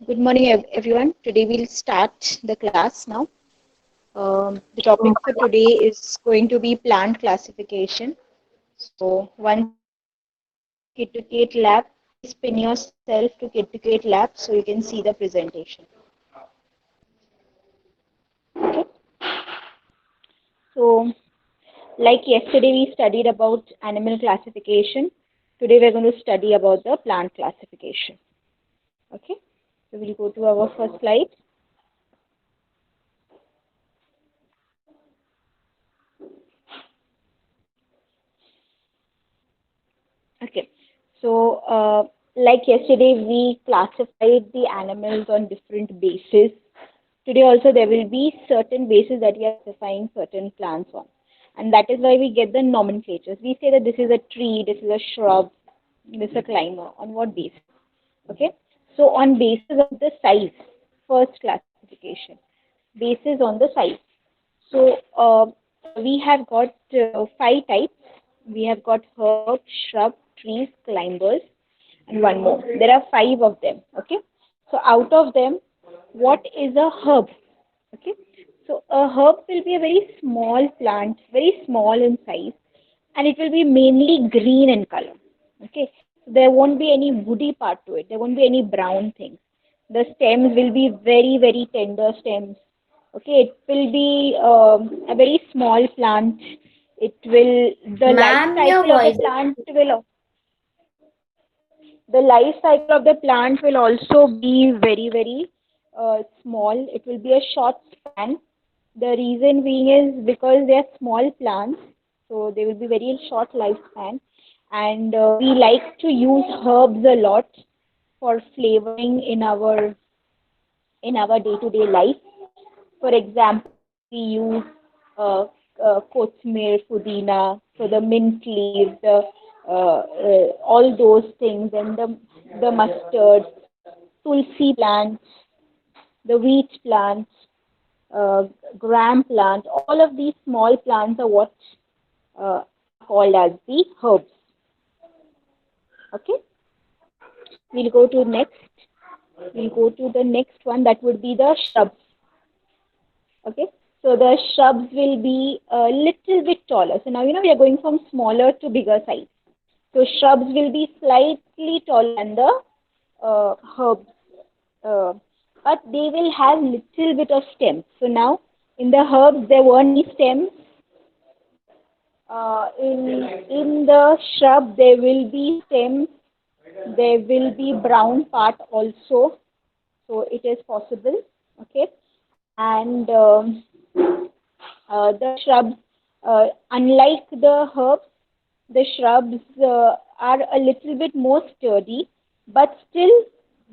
Good morning, everyone. Today we'll start the class now. The topic for today is going to be plant classification. So once you log in to KitKat Lab, please pin yourself to KitKat Lab so you can see the presentation. Okay. So like yesterday we studied about animal classification. Today we're going to study about the plant classification. Okay. So we'll go to our first slide. Okay. So, like yesterday, we classified the animals on different bases. Today also there will be certain bases that we are classifying certain plants on. And that is why we get the nomenclatures. We say that this is a tree, this is a shrub, this is a climber. On what basis? Okay. So on basis of the size, first classification, basis on the size. So we have got five types. We have got herb, shrub, trees, climbers, and one more. There are five of them. Okay. So out of them, what is a herb? Okay. So a herb will be a very small plant, very small in size, and it will be mainly green in color. Okay. So there won't be any woody part to it. There won't be any brown things. The stems will be very, very tender stems. Okay, it will be a very small plant. It will, the life Ma'am, your cycle of the voice. plant will, the life cycle of the plant will also be very, very small. It will be a short span. The reason being is because they are small plants, so they will be very short lifespan. And we like to use herbs a lot for flavoring in our day-to-day life. For example, we use uh, kothmir, pudina, so the mint leaves, all those things, and the mustard, tulsi plant, the wheat plant, uh, gram plant. All of these small plants are what are called as the herbs. Okay, we'll go to next. We'll go to the next one. That would be the shrubs. Okay, so the shrubs will be a little bit taller. So now we are going from smaller to bigger size. So shrubs will be slightly taller than the herbs, uh, but they will have little bit of stems. So now in the herbs there weren't any stems. In the shrub there will be stems. There will be brown part also. So it is possible. Okay, and the shrubs, unlike the herbs, the shrubs are a little bit more sturdy, but still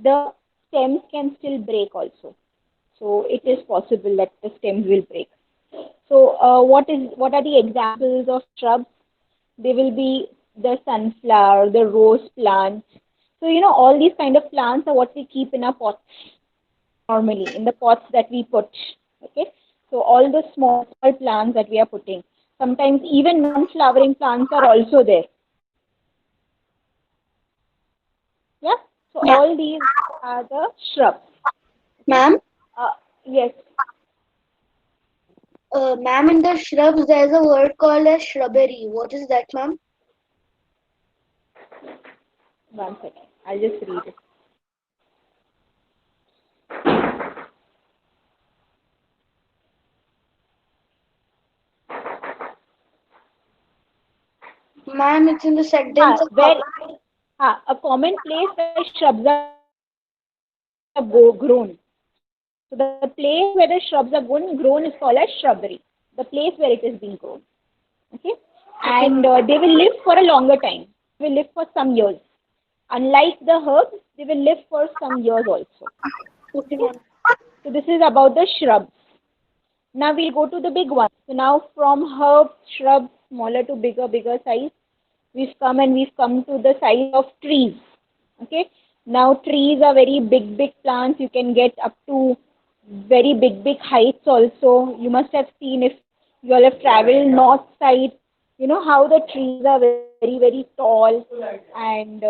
the stems can still break also. So it is possible that the stems will break. So what are the examples of shrubs? They will be the sunflower, the rose plant. So all these kind of plants are what we keep in our pots normally, in the pots that we put. Okay, so all the small plants that we are putting. Sometimes even non-flowering plants are also there. Yeah. So Yeah. all these are the shrubs. Ma'am, Uh, yes. ma'am, in the shrubs, there's a word called as shrubbery. What is that, ma'am? One second. I'll just read it. Ma'am, it's in the sentence of Where a common place where shrubs are grown. So the place where the shrubs are grown is called as shrubbery. The place where it is being grown. Okay, okay, and they will live for a longer time. They will live for some years. Unlike the herbs, they will live for some years also. okay, Okay, ma'am. so this is about the shrubs. Now we'll go to the big ones. So now from herbs, shrubs, smaller to bigger size, we've come to the size of trees. Okay, now trees are very big plants. You can get up to very big heights also. You must have seen if you all have traveled north side, you know how the trees are very tall, and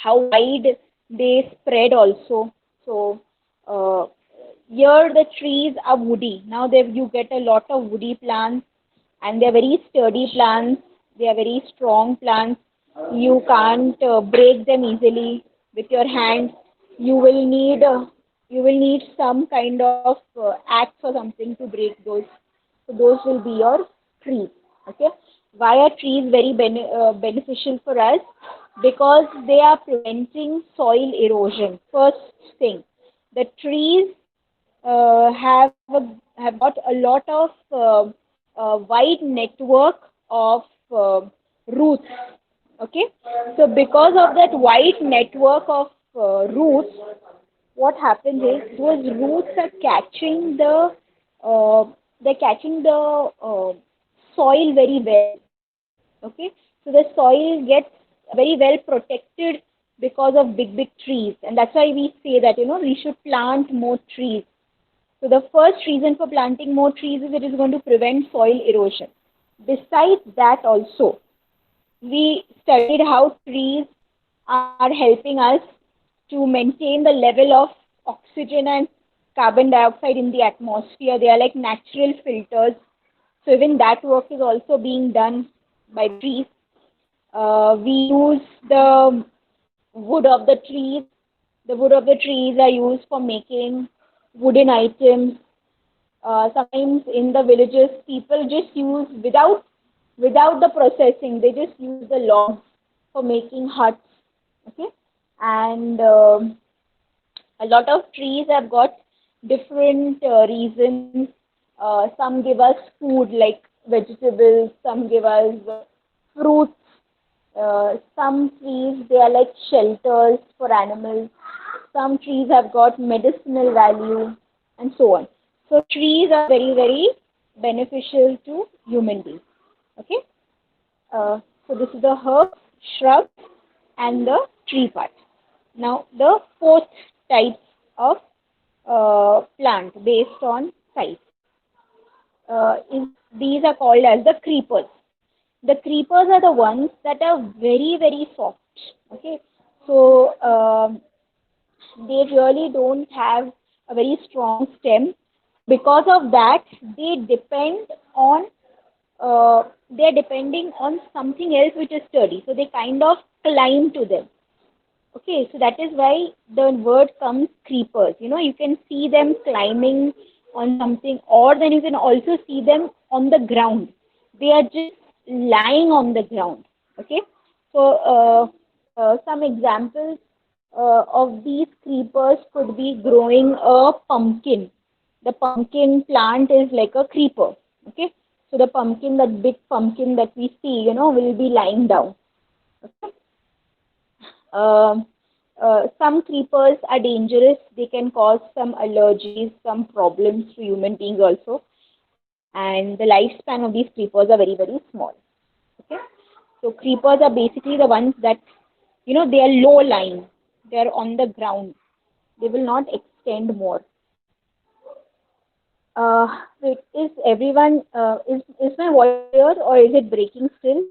how wide they spread also. So here the trees are woody. Now you get a lot of woody plants, and they're very sturdy plants. They are very strong plants. You can't break them easily with your hands. You will need some kind of axe or something to break those. So those will be your trees. Okay. Why are trees very beneficial for us? Because they are preventing soil erosion. First thing, the trees have got a lot of wide network of roots. Okay, so because of that wide network of roots, what happens is those roots are catching uh, the soil very well. Okay, so the soil gets very well protected because of big trees, and that's why we say that we should plant more trees. So the first reason for planting more trees is it is going to prevent soil erosion. Besides that also, we studied how trees are helping us to maintain the level of oxygen and carbon dioxide in the atmosphere. They are like natural filters. So even that work is also being done by trees. We use the wood of the trees. The wood of the trees are used for making wooden items. Sometimes in the villages, people just use without the processing. They just use the logs for making huts. Okay, and a lot of trees have got different reasons. Some give us food like vegetables. Some give us fruits. Some trees, they are like shelters for animals. Some trees have got medicinal value, and so on. So trees are very beneficial to human beings. Okay. So this is the herb, shrub, and the tree part. Now the fourth type of plant based on size is these are called as the creepers. The creepers are the ones that are very soft. Okay, so they really don't have a very strong stem. Because of that, they depend on they're depending on something else which is sturdy. So they kind of climb to them. Okay, so that is why the word comes creepers. You can see them climbing on something, or then you can also see them on the ground. They are just lying on the ground. Okay, so some examples of these creepers could be growing a pumpkin. The pumpkin plant is like a creeper. Okay, so the pumpkin, that big pumpkin that we see, will be lying down. Okay. Um, some creepers are dangerous. They can cause some allergies, some problems to human beings also. And the lifespan of these creepers are very small. Okay. So creepers are basically the ones that, they are low lying. They are on the ground. They will not extend more. Wait, is everyone, is my voice clear or is it breaking still?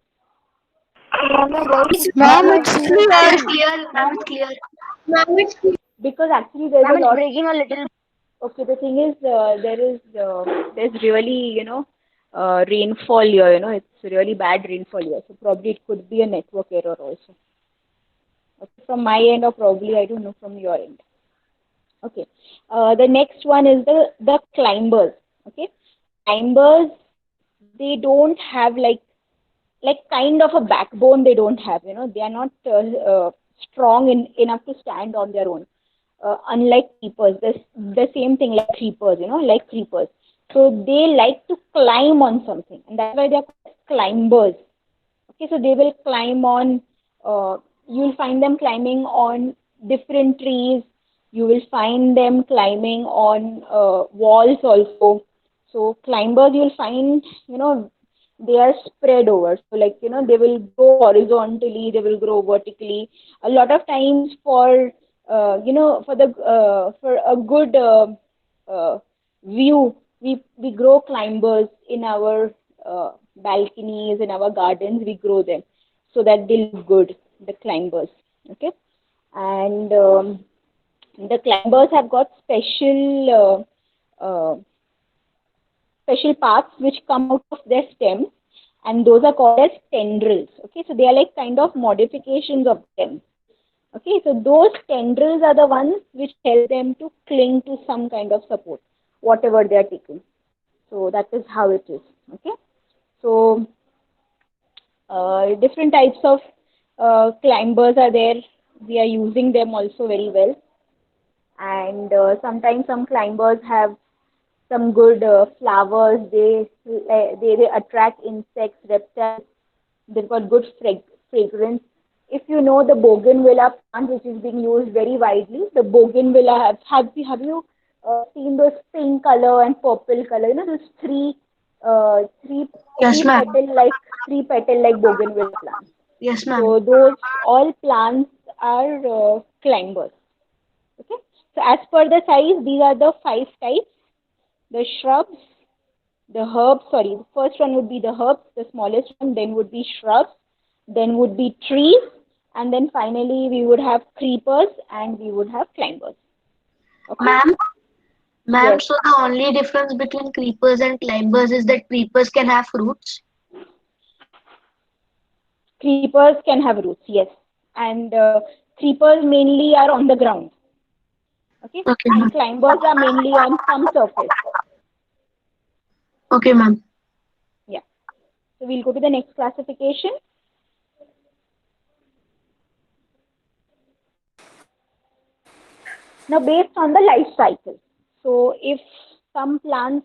Ma'am, it's Ma'am, clear. it's clear. Ma'am, it's clear. Ma'am, it's clear. Because actually there's Ma'am, a it's lot. breaking a little. Okay, the thing is, there's really, rainfall here. It's really bad rainfall here. So probably it could be a network error also. Okay, from my end, or probably I don't know from your end. Okay. The next one is the climbers. Okay, climbers, they don't have like kind of a backbone. They don't have. They are not strong enough to stand on their own. Unlike creepers, the same thing like creepers. Like creepers. So they like to climb on something, and that's why they are called climbers. Okay, so they will climb on. You'll find them climbing on different trees. You will find them climbing on walls also. So climbers, you'll find, they are spread over. So like, they will grow horizontally, they will grow vertically. A lot of times for a good uh, view, we grow climbers in our balconies, in our gardens. We grow them so that they look good, the climbers. Okay, and The climbers have got special parts which come out of their stems, and those are called as tendrils. Okay, so they are like kind of modifications of them. Okay, so those tendrils are the ones which help them to cling to some kind of support, whatever they are taking. So that is how it is. Okay, so different types of climbers are there. We are using them also very well, and sometimes some climbers have some good flowers. They attract insects, reptiles. They've got good fragrance. If you know the bougainvillea plant, which is being used very widely, the bougainvillea have you seen those pink color and purple color? You know those three Yes, ma'am. three petal like bougainvillea plants. Yes, ma'am. So those all plants are climbers. Okay. So as per the size, these are the 5 types: the shrubs, the herbs. Sorry, the first one would be the herbs, the smallest one. Then would be shrubs. Then would be trees, and then finally we would have creepers and we would have climbers. Okay. Ma'am, Yes. so the only difference between creepers and climbers is that creepers can have fruits. Creepers can have roots. Yes. And creepers mainly are on the ground. Okay. Okay, And ma'am. climbers are mainly on some surface. Okay, ma'am. Yeah. So we'll go to the next classification. Now, based on the life cycle. So, if some plants,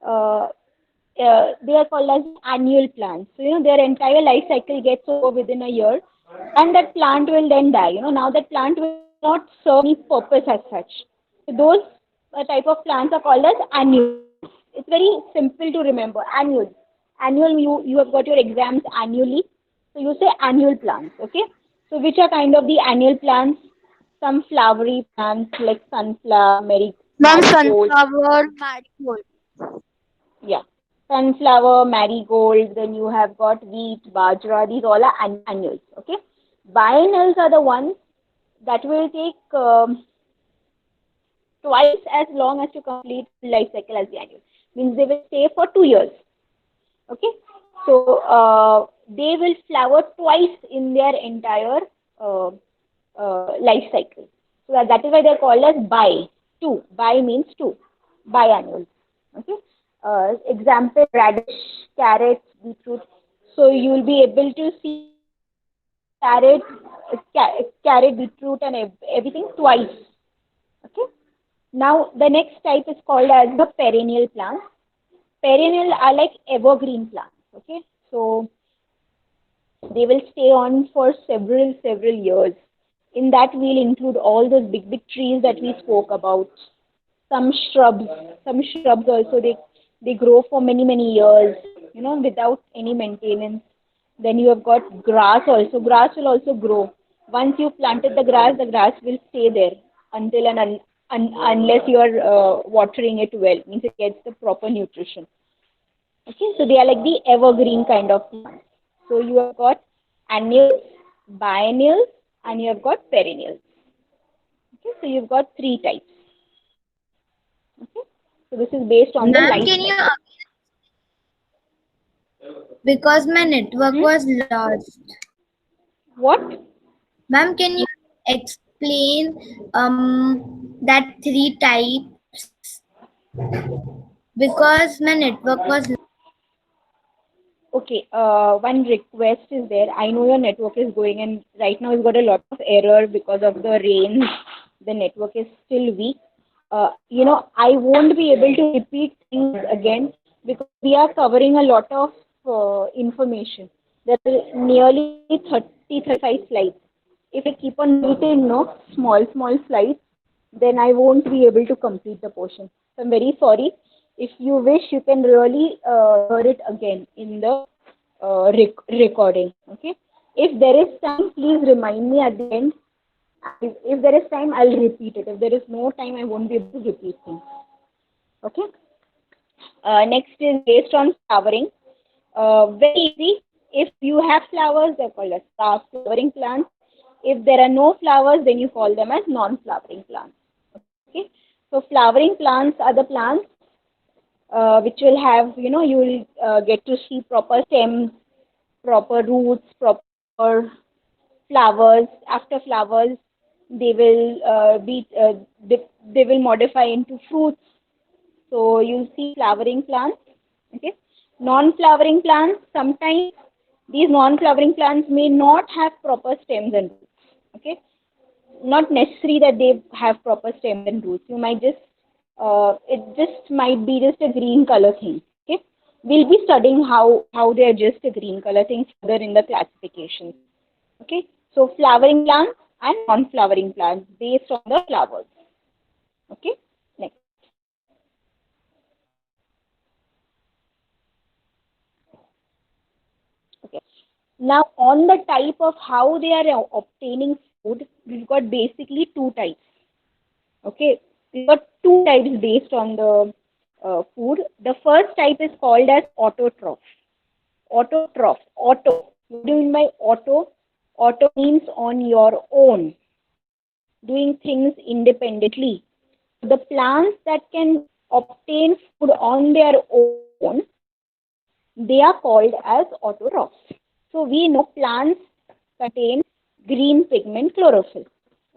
uh, they are called as annual plants. So, their entire life cycle gets over within a year, and that plant will then die. Now that plant will not serve any purpose as such. So, those type of plants are called as annual. It's very simple to remember. Annual, you have got your exams annually. So, you say annual plants, okay? So, which are kind of the annual plants? Some flowery plants like sunflower, Ma'am, marigold, sunflower, marigold. yeah, sunflower, marigold. Then you have got wheat, bajra. These all are annuals. Okay, biennials are the ones that will take twice as long as to complete life cycle as the annual. Means they will stay for 2 years. Okay, so they will flower twice in their entire uh, life cycle. So that is why they are called as two. Bi means two, biannuals. Okay. Example: radish, carrots, beetroot. So you will be able to see carrot, carrot, beetroot, and everything twice. Okay. Now the next type is called as the perennial plants. Perennial are like evergreen plants. Okay. So they will stay on for several years. In that, we'll include all those big trees that we spoke about. Some shrubs, also they grow for many years, without any maintenance. Then you have got grass also. Grass will also grow. Once you planted the grass will stay there until unless you are watering it well. Means it gets the proper nutrition. Okay, so they are like the evergreen kind of plants. So you have got annuals, biennials, and you have got perennials. Okay, so you've got 3 types. Okay, so this is based on the Ma'am, life can you cycle. because my network Hmm? was lost. What? Ma'am, can you explain that 3 types because my network was Okay, one request is there. I know your network is going, and right now it's got a lot of error because of the rain. The network is still weak. I won't be able to repeat things again because we are covering a lot of information. There are nearly 35 slides. If I keep on repeating, small slides, then I won't be able to complete the portion. So I'm very sorry. If you wish, you can really hear it again in the recording. Okay. If there is time, please remind me at the end. If there is time, I'll repeat it. If there is no time, I won't be able to repeat things. Okay. Next is based on flowering. Very easy. If you have flowers, they're called as flowering plants. If there are no flowers, then you call them as non-flowering plants. Okay, so flowering plants are the plants which will have, you know, you will get to see proper stems, proper roots, proper flowers. After flowers, they will they will modify into fruits. So you see flowering plants. Okay, non-flowering plants, sometimes these non-flowering plants may not have proper stems and roots. Okay, not necessary that they have proper stems and roots. You might just it just might be just a green color thing. Okay, we'll be studying how they are just a green color thing further in the classification. Okay, so flowering plants and non-flowering plants based on the flowers. Okay, next. Okay, now on the type of how they are obtaining food, we've got basically two types. Okay, we've got two types based on the food. The first type is called as autotroph. Autotroph. Auto. What do you mean by auto? Auto means on your own, doing things independently. The plants that can obtain food on their own, they are called as autotrophs. So we know plants contain green pigment chlorophyll.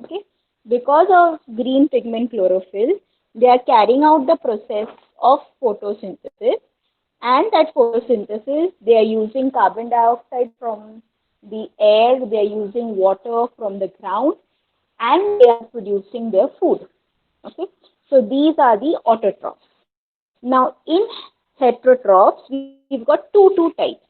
Okay, because of green pigment chlorophyll, they are carrying out the process of photosynthesis, and that photosynthesis, they are using carbon dioxide from the air, they are using water from the ground, and they are producing their food. Okay, so these are the autotrophs. Now in heterotrophs, we've got two types.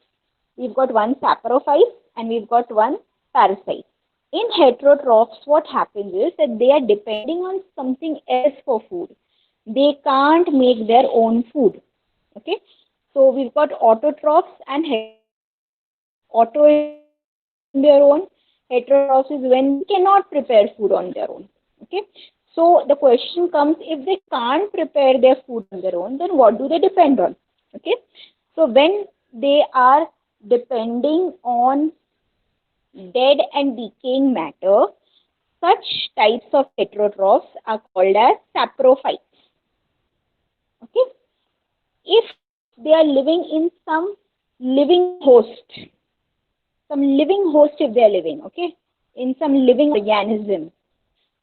We've got one saprophyte and we've got one parasite. In heterotrophs, what happens is that they are depending on something else for food. They can't make their own food. Okay, so we've got autotrophs and auto is on their own. Heterotrophs is when they cannot prepare food on their own. Okay, so the question comes, if they can't prepare their food on their own, then what do they depend on? Okay, so when they are depending on dead and decaying matter, such types of heterotrophs are called as saprophytes. Okay, if they are living in some living host, if they are living, okay, in some living organism,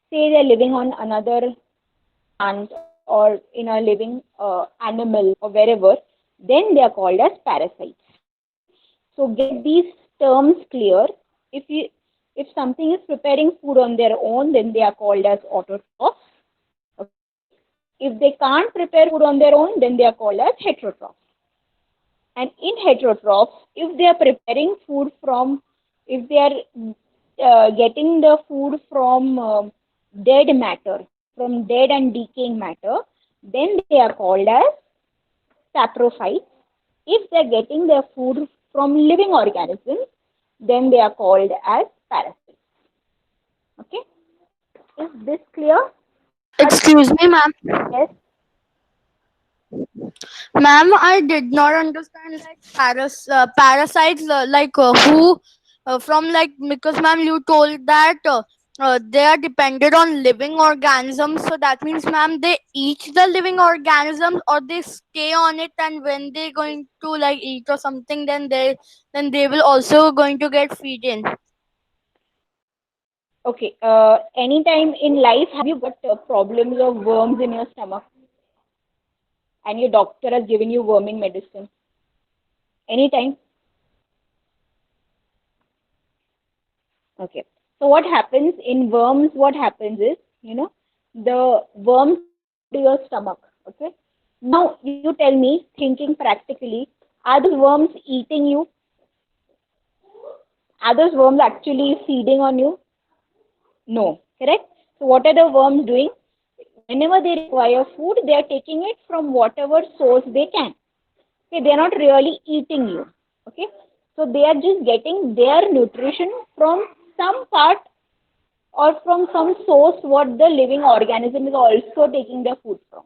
say they are living on another plant or in a living animal or wherever, then they are called as parasites. So get these terms clear. If something is preparing food on their own, then they are called as autotrophs. Okay. If they can't prepare food on their own, then they are called as heterotrophs. And in heterotrophs, if they are preparing food from, if they are getting the food from dead matter, from dead and decaying matter, then they are called as saprophytes. If they are getting their food from living organisms, then they are called as parasites. Okay, is this clear? Excuse me, ma'am. Yes. Ma'am, I did not understand like parasites who from like because ma'am you told that they are dependent on living organisms. So that means ma'am they eat the living organisms or they stay on it, and when they going to like eat or something, then they will also going to get feed in. Okay. Anytime in life, have you got problems of worms in your stomach, and your doctor has given you worming medicine? Anytime? Okay. So what happens in worms? What happens is, the worms to your stomach. Okay. Now you tell me, thinking practically, are those worms eating you? Are those worms actually feeding on you? No, correct? So what are the worms doing? Whenever they require food, they are taking it from whatever source they can. Okay, they are not really eating you. Okay, so they are just getting their nutrition from some part or from some source what the living organism is also taking their food from.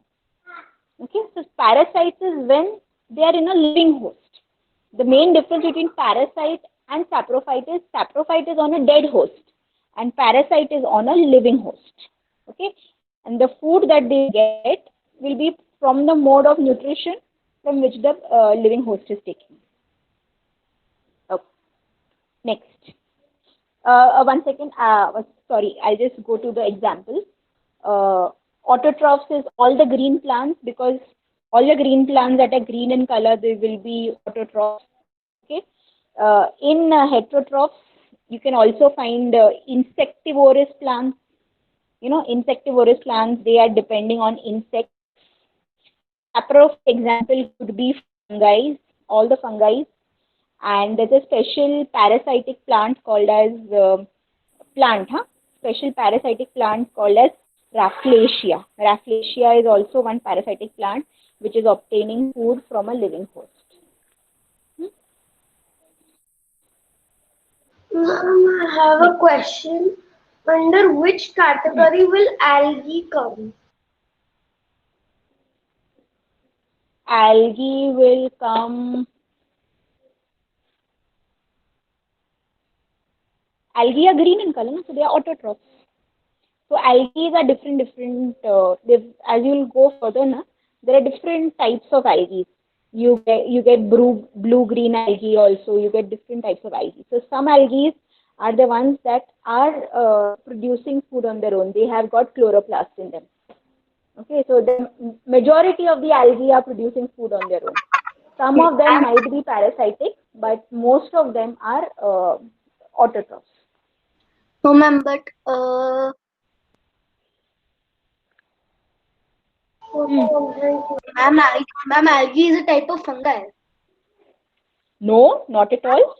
Okay, so parasites is when they are in a living host. The main difference between parasite and saprophyte is on a dead host and parasite is on a living host. Okay, and the food that they get will be from the mode of nutrition from which the living host is taking. Okay. Next. 1 second. Sorry, I'll just go to the example. Autotrophs is all the green plants, because all the green plants that are green in color, they will be autotrophs. Okay. In heterotrophs, you can also find insectivorous plants. Insectivorous plants, they are depending on insects. Saprof example could be fungi, all the fungi. And there's a special parasitic plant called as special parasitic plant called as Rafflesia. Rafflesia is also one parasitic plant which is obtaining food from a living host. I have a question. Under which category will algae come? Algae will come. Algae are green in color, so they are autotrophs. So algae are different. As you will go further, there are different types of algae. You get blue-green algae also. You get different types of algae. So some algae are the ones that are producing food on their own. They have got chloroplast in them. Okay, so the majority of the algae are producing food on their own. Some of them might be parasitic, but most of them are autotrophs. No, ma'am, but ma'am, algae is a type of fungi. No, not at all.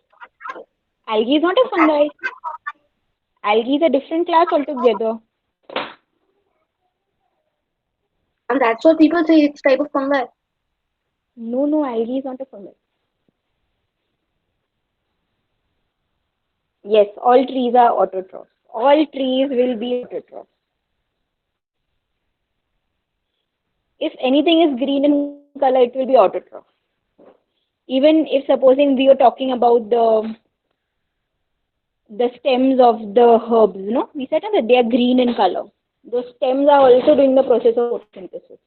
Algae is not a fungi. Algae is a different class altogether. And that's what people say, it's type of fungi. No, algae is not a fungi. Yes, all trees are autotrophs. All trees will be autotrophs. If anything is green in color, it will be autotroph. Even if supposing we are talking about the stems of the herbs, we said that they are green in color. Those stems are also doing the process of photosynthesis.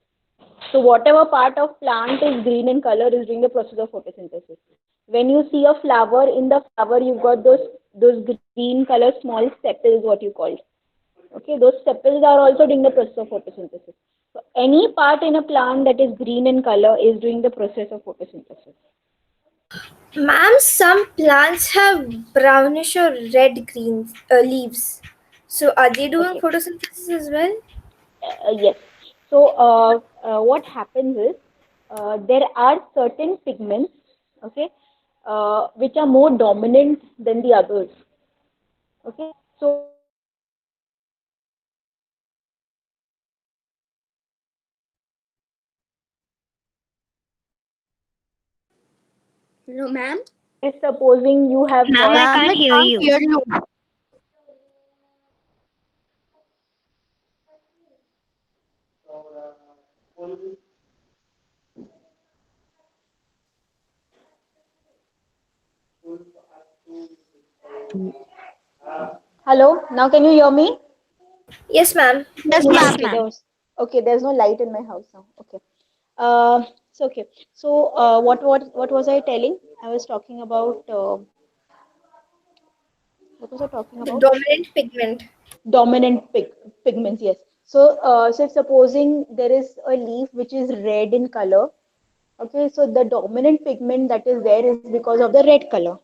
So whatever part of plant is green in color is doing the process of photosynthesis. When you see a flower, in the flower you've got those green color small sepals, what you call. Okay, those sepals are also doing the process of photosynthesis. So any part in a plant that is green in color is doing the process of photosynthesis. Ma'am, some plants have brownish or red green leaves. So are they doing Okay. photosynthesis as well? Yes. So what happens is there are certain pigments, okay, which are more dominant than the others. Okay. So No, ma'am. if supposing you have Ma'am, got I can't hear you. Hear you. hello, now can you hear me? Yes, ma'am. Yes, Yes, ma'am. ma'am. Okay, there's no light in my house now. Okay. So okay. So what was I telling? I was talking about what was I talking The about? dominant pigment. Dominant pigments, yes. So if supposing there is a leaf which is red in color, okay, so the dominant pigment that is there is because of the red color.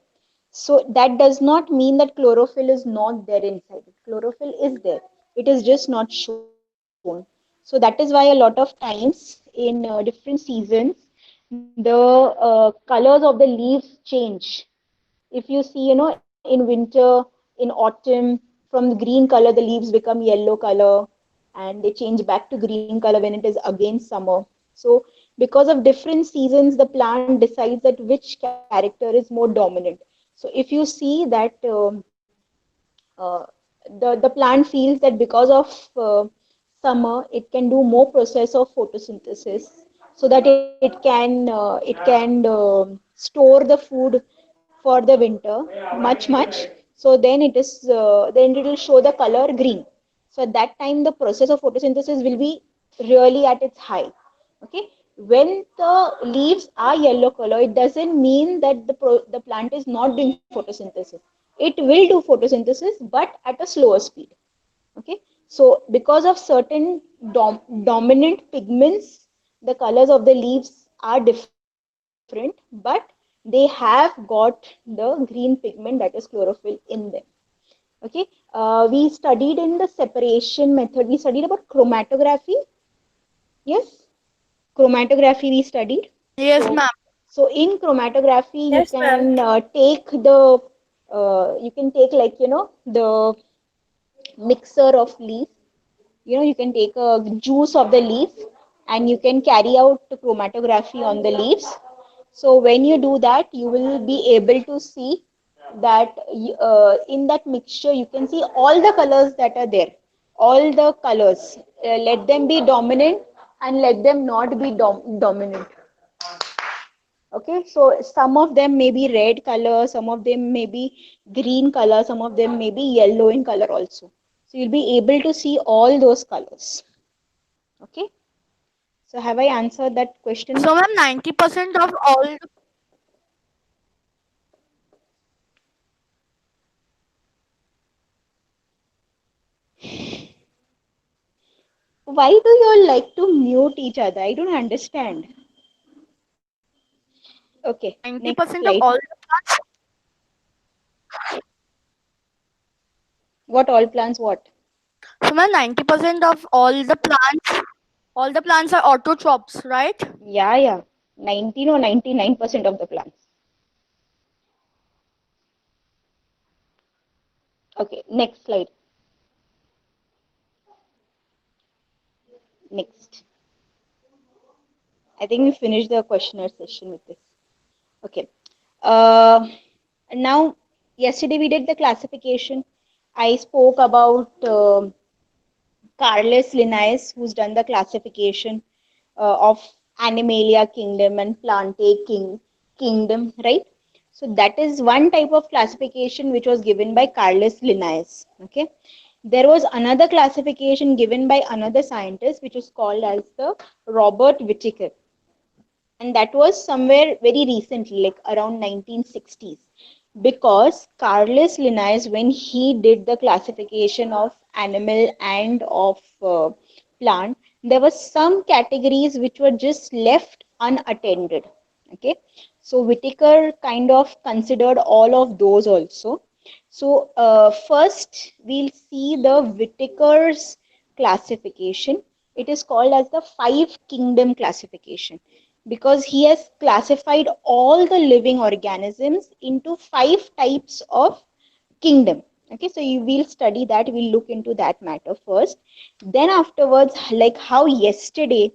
So that does not mean that chlorophyll is not there inside it. Chlorophyll is there. It is just not shown. So that is why a lot of times in different seasons, the colors of the leaves change. If you see, in winter, in autumn, from the green color, the leaves become yellow color and they change back to green color when it is again summer. So because of different seasons, the plant decides that which character is more dominant. So if you see that uh, the plant feels that because of summer, it can do more process of photosynthesis, so that it can store the food for the winter much. So then it will show the color green. So at that time, the process of photosynthesis will be really at its high. Okay. When the leaves are yellow color, it doesn't mean that the plant is not doing photosynthesis. It will do photosynthesis, but at a slower speed. Okay. So because of certain dominant pigments, the colors of the leaves are different, but they have got the green pigment, that is chlorophyll, in them. Okay. We studied in the separation method, we studied about chromatography. Yes, chromatography we studied. Yes, So, ma'am. so in chromatography, you Yes, ma'am. can take the, you can take, like, the mixer of leaf. You can take a juice of the leaf and you can carry out chromatography on the leaves. So when you do that, you will be able to see that in that mixture, you can see all the colors that are there, all the colors. Let them be dominant and let them not be dominant. Okay, so some of them may be red color, some of them may be green color, some of them may be yellow in color also. So you'll be able to see all those colors. Okay, so have I answered that question? So, ma'am, 90% of all the Why do you all like to mute each other? I don't understand. Okay, next 90% of slide. all the plants. What all plants? What? So, ma'am, 90% of all the plants are autotrophs, right? Yeah, yeah. 19 or 99% of the plants. Okay, next slide. Next. I think we finished the questionnaire session with this. Okay. Uh, Now, yesterday we did the classification. I spoke about Carlos Linnaeus, who's done the classification of Animalia kingdom and Plantae kingdom, right? So that is one type of classification which was given by Carlos Linnaeus. Okay. There was another classification given by another scientist, which was called as the Robert Whittaker, and that was somewhere very recently, like around 1960s, because Carlos Linnaeus, when he did the classification of animal and of plant, there were some categories which were just left unattended. Okay, so Whittaker kind of considered all of those also. So first we'll see the Whittaker's classification. It is called as the five kingdom classification, because he has classified all the living organisms into five types of kingdom. Okay, so you will study that, we'll look into that matter first. Then afterwards, like how yesterday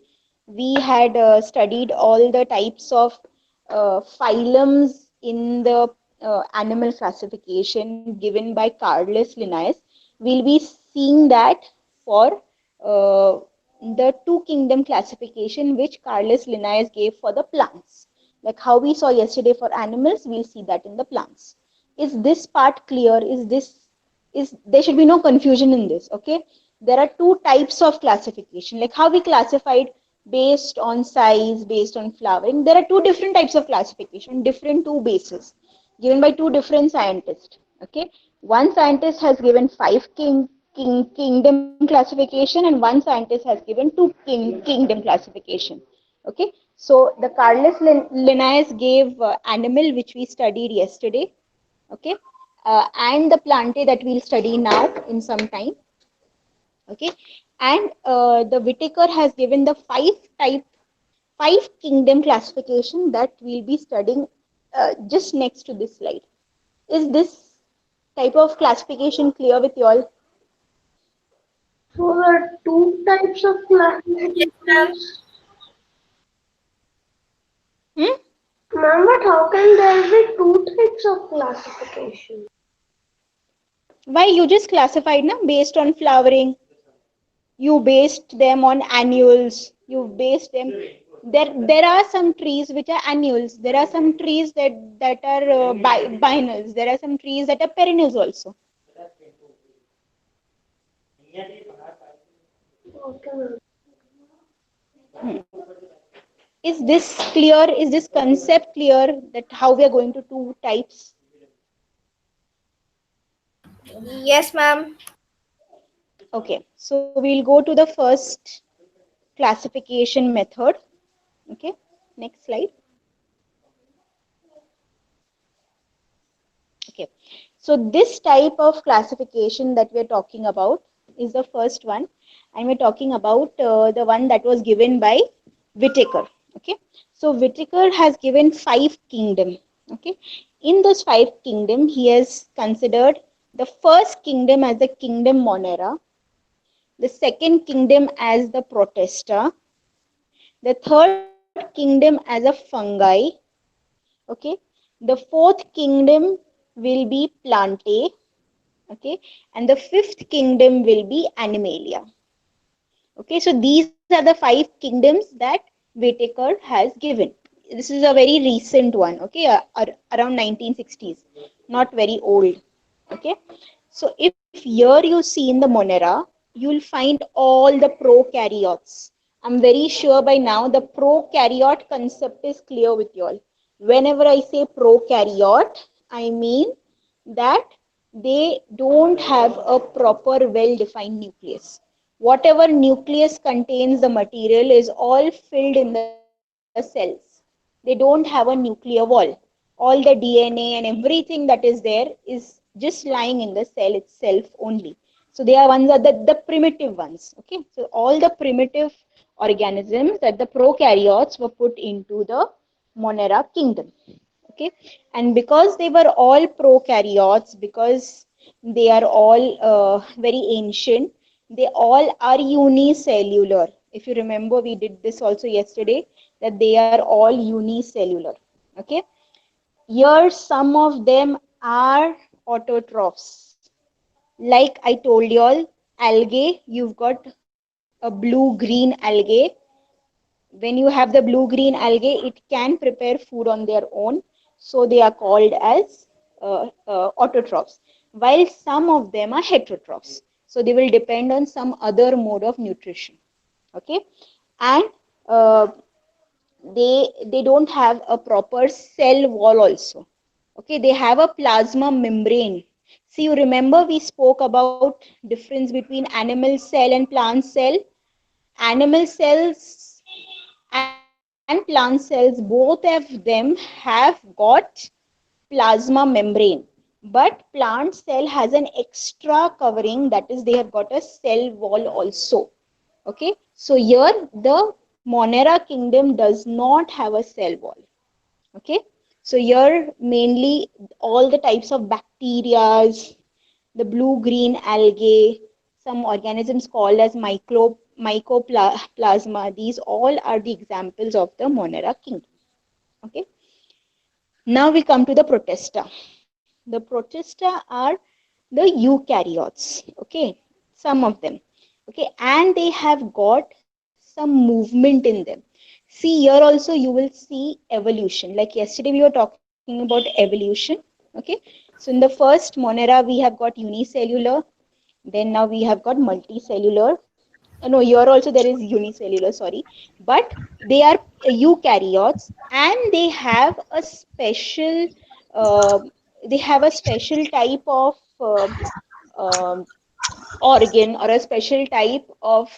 we had studied all the types of phylums in the animal classification given by Carlos Linnaeus, we'll be seeing that for the two kingdom classification which Carlos Linnaeus gave for the plants. Like how we saw yesterday for animals, we'll see that in the plants. Is this part clear? Is there should be no confusion in this? Okay, there are two types of classification, like how we classified based on size, based on flowering. There are two different types of classification, different two bases given by two different scientists. Okay, one scientist has given five kingdom classification, and one scientist has given two kingdom classification. Okay, so the Carlos Linnaeus gave animal, which we studied yesterday. Okay, and the Plantae that we'll study now in some time. Okay, and the Whittaker has given the five kingdom classification that we'll be studying just next to this slide. Is this type of classification clear with you all? So there are two types of Yes, ma'am. classifications. Hmm? Ma'am, but how can there be two types of classification? Why you just classified na based on flowering? You based them on annuals. You based them. There are some trees which are annuals. There are some trees that are biennials. There are some trees that are perennials also. Okay, ma'am. Is this clear? Is this concept clear that how we are going to two types? Yes, ma'am. Okay, so we'll go to the first classification method. Okay, next slide. Okay, so this type of classification that we're talking about is the first one, and we're talking about the one that was given by Whitaker. Okay, so Whitaker has given 5 kingdom. Okay, in those 5 kingdom, he has considered the first kingdom as the kingdom Monera, the second kingdom as the Protesta, the third kingdom as a fungi. Okay, the fourth kingdom will be Plantae. Okay, and the fifth kingdom will be Animalia. Okay, so these are the 5 kingdoms that Whitaker has given. This is a very recent one. Okay, around 1960s, not very old. Okay, so if here you see in the Monera, you'll find all the prokaryotes. I'm very sure by now the prokaryote concept is clear with you all. Whenever I say prokaryote, I mean that they don't have a proper well-defined nucleus. Whatever nucleus contains the material is all filled in the cells. They don't have a nuclear wall. All the DNA and everything that is there is just lying in the cell itself only. So they are ones are the primitive ones. Okay, so all the primitive organisms that the prokaryotes were put into the Monera kingdom. Okay, and because they were all prokaryotes, because they are all very ancient, they all are unicellular. If you remember, we did this also yesterday, that they are all unicellular. Okay, here some of them are autotrophs. Like I told you all, algae, you've got a blue green algae. When you have the blue green algae, it can prepare food on their own, so they are called as autotrophs, while some of them are heterotrophs, so they will depend on some other mode of nutrition. Okay, and uh, they don't have a proper cell wall also. Okay, they have a plasma membrane. See, you remember we spoke about difference between animal cell and plant cell. Animal cells and plant cells, both of them have got plasma membrane, but plant cell has an extra covering, that is they have got a cell wall also. Okay, so here the Monera kingdom does not have a cell wall. Okay, so here mainly all the types of bacterias, the blue green algae, some organisms called as mycoplasma, these all are the examples of the Monera kingdom. Okay, now we come to the Protista. The Protista are the eukaryotes. Okay, some of them. Okay, and they have got some movement in them. See, here also you will see evolution. Like yesterday we were talking about evolution. Okay, so in the first Monera we have got unicellular, then now we have got multicellular. No, here also there is unicellular, sorry, but they are eukaryotes, and uh, they have a special type of um organ, or a special type of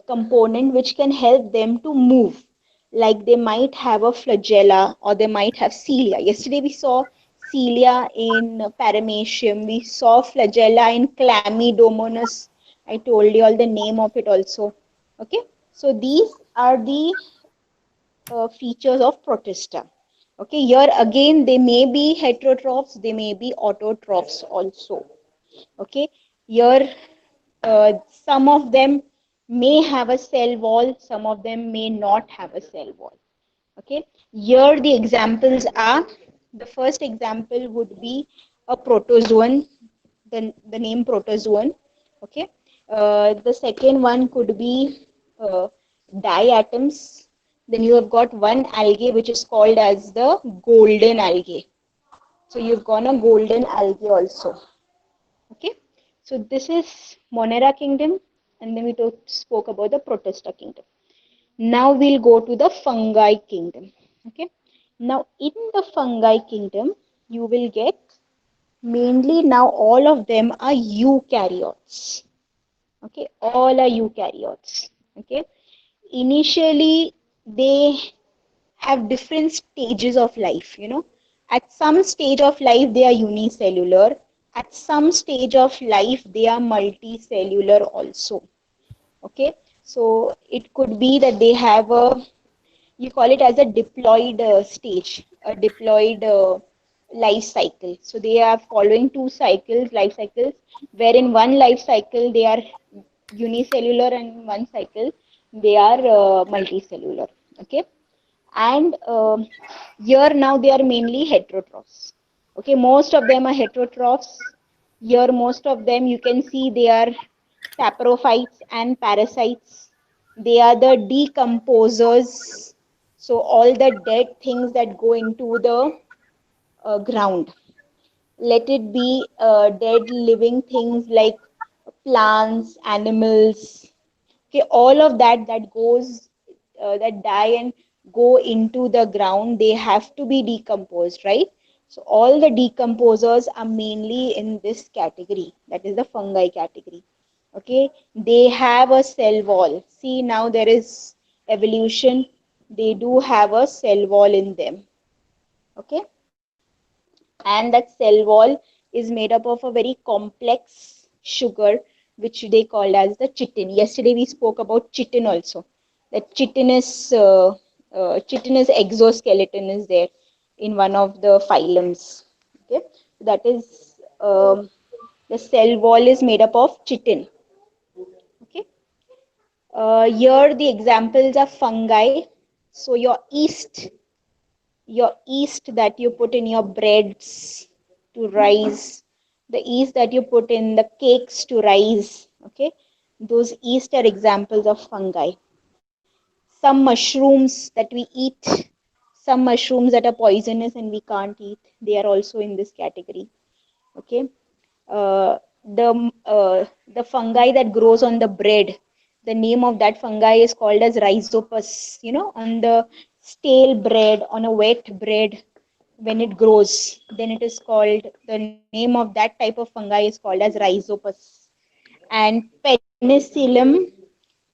component which can help them to move. Like they might have a flagella, or they might have cilia. Yesterday we saw cilia in paramecium. We saw flagella in Chlamydomonas. I told you all the name of it also. Okay, so these are the features of Protista. Okay, here again they may be heterotrophs, they may be autotrophs also. Okay, here some of them may have a cell wall, some of them may not have a cell wall. Okay, here the examples are, the first example would be a protozoan, the name protozoan. Okay, the second one could be diatoms. Then you have got one algae which is called as the golden algae. So you've got a golden algae also. Okay, So this is Monera kingdom, and then we spoke about the Protista kingdom. Now we'll go to the fungi kingdom. Okay. Now in the fungi kingdom, you will get mainly now all of them are eukaryotes. Okay, all are eukaryotes. Okay, initially they have different stages of life. At some stage of life they are unicellular. At some stage of life they are multicellular also. Okay, so it could be that they have a, you call it as a diploid stage, a diploid life cycle. So they are following two cycles, life cycles, where in one life cycle they are unicellular and one cycle they are multicellular. Okay, and here now they are mainly heterotrophs. Okay, most of them are heterotrophs. Here most of them you can see they are saprophytes and parasites. They are the decomposers. So all the dead things that go into the ground. Let it be dead living things like plants, animals. Okay, all of that goes, that die and go into the ground, they have to be decomposed, right? So all the decomposers are mainly in this category, that is the fungi category. Okay, they have a cell wall. See, now there is evolution, they do have a cell wall in them. Okay, and that cell wall is made up of a very complex sugar which they called as the chitin. Yesterday we spoke about chitin also. That chitinous exoskeleton is there in one of the phylums. Okay, that is the cell wall is made up of chitin. Okay, here the examples are fungi. So your yeast that you put in your breads to rise, the yeast that you put in the cakes to rise, okay, those yeast are examples of fungi. Some mushrooms that we eat, some mushrooms that are poisonous and we can't eat, they are also in this category. Okay, uh, the fungi that grows on the bread, the name of that fungi is called as rhizopus. On the stale bread, on a wet bread, when it grows, then it is called, the name of that type of fungi is called as rhizopus. And penicillium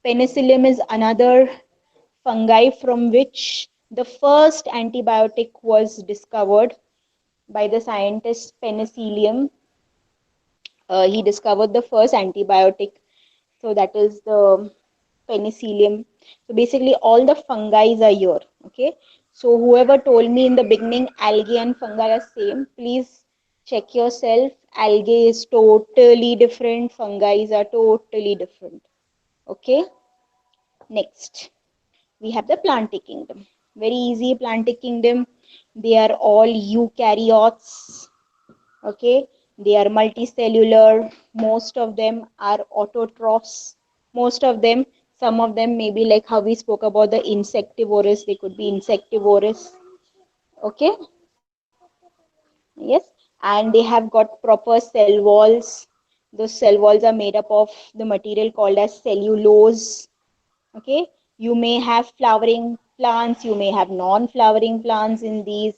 is another fungi from which the first antibiotic was discovered by the scientist Penicillium. He discovered the first antibiotic, so that is the penicillium. So basically all the fungi are here. Okay, so whoever told me in the beginning algae and fungi are same, please check yourself. Algae is totally different, fungi are totally different. Okay, next we have the plantic kingdom. Very easy, plantic kingdom, they are all eukaryotes. Okay, they are multicellular. Most of them are autotrophs. Most of them, some of them maybe like how we spoke about the insectivorous, they could be insectivorous. Okay, yes, and they have got proper cell walls. Those cell walls are made up of the material called as cellulose. Okay, you may have flowering plants, you may have non-flowering plants in these,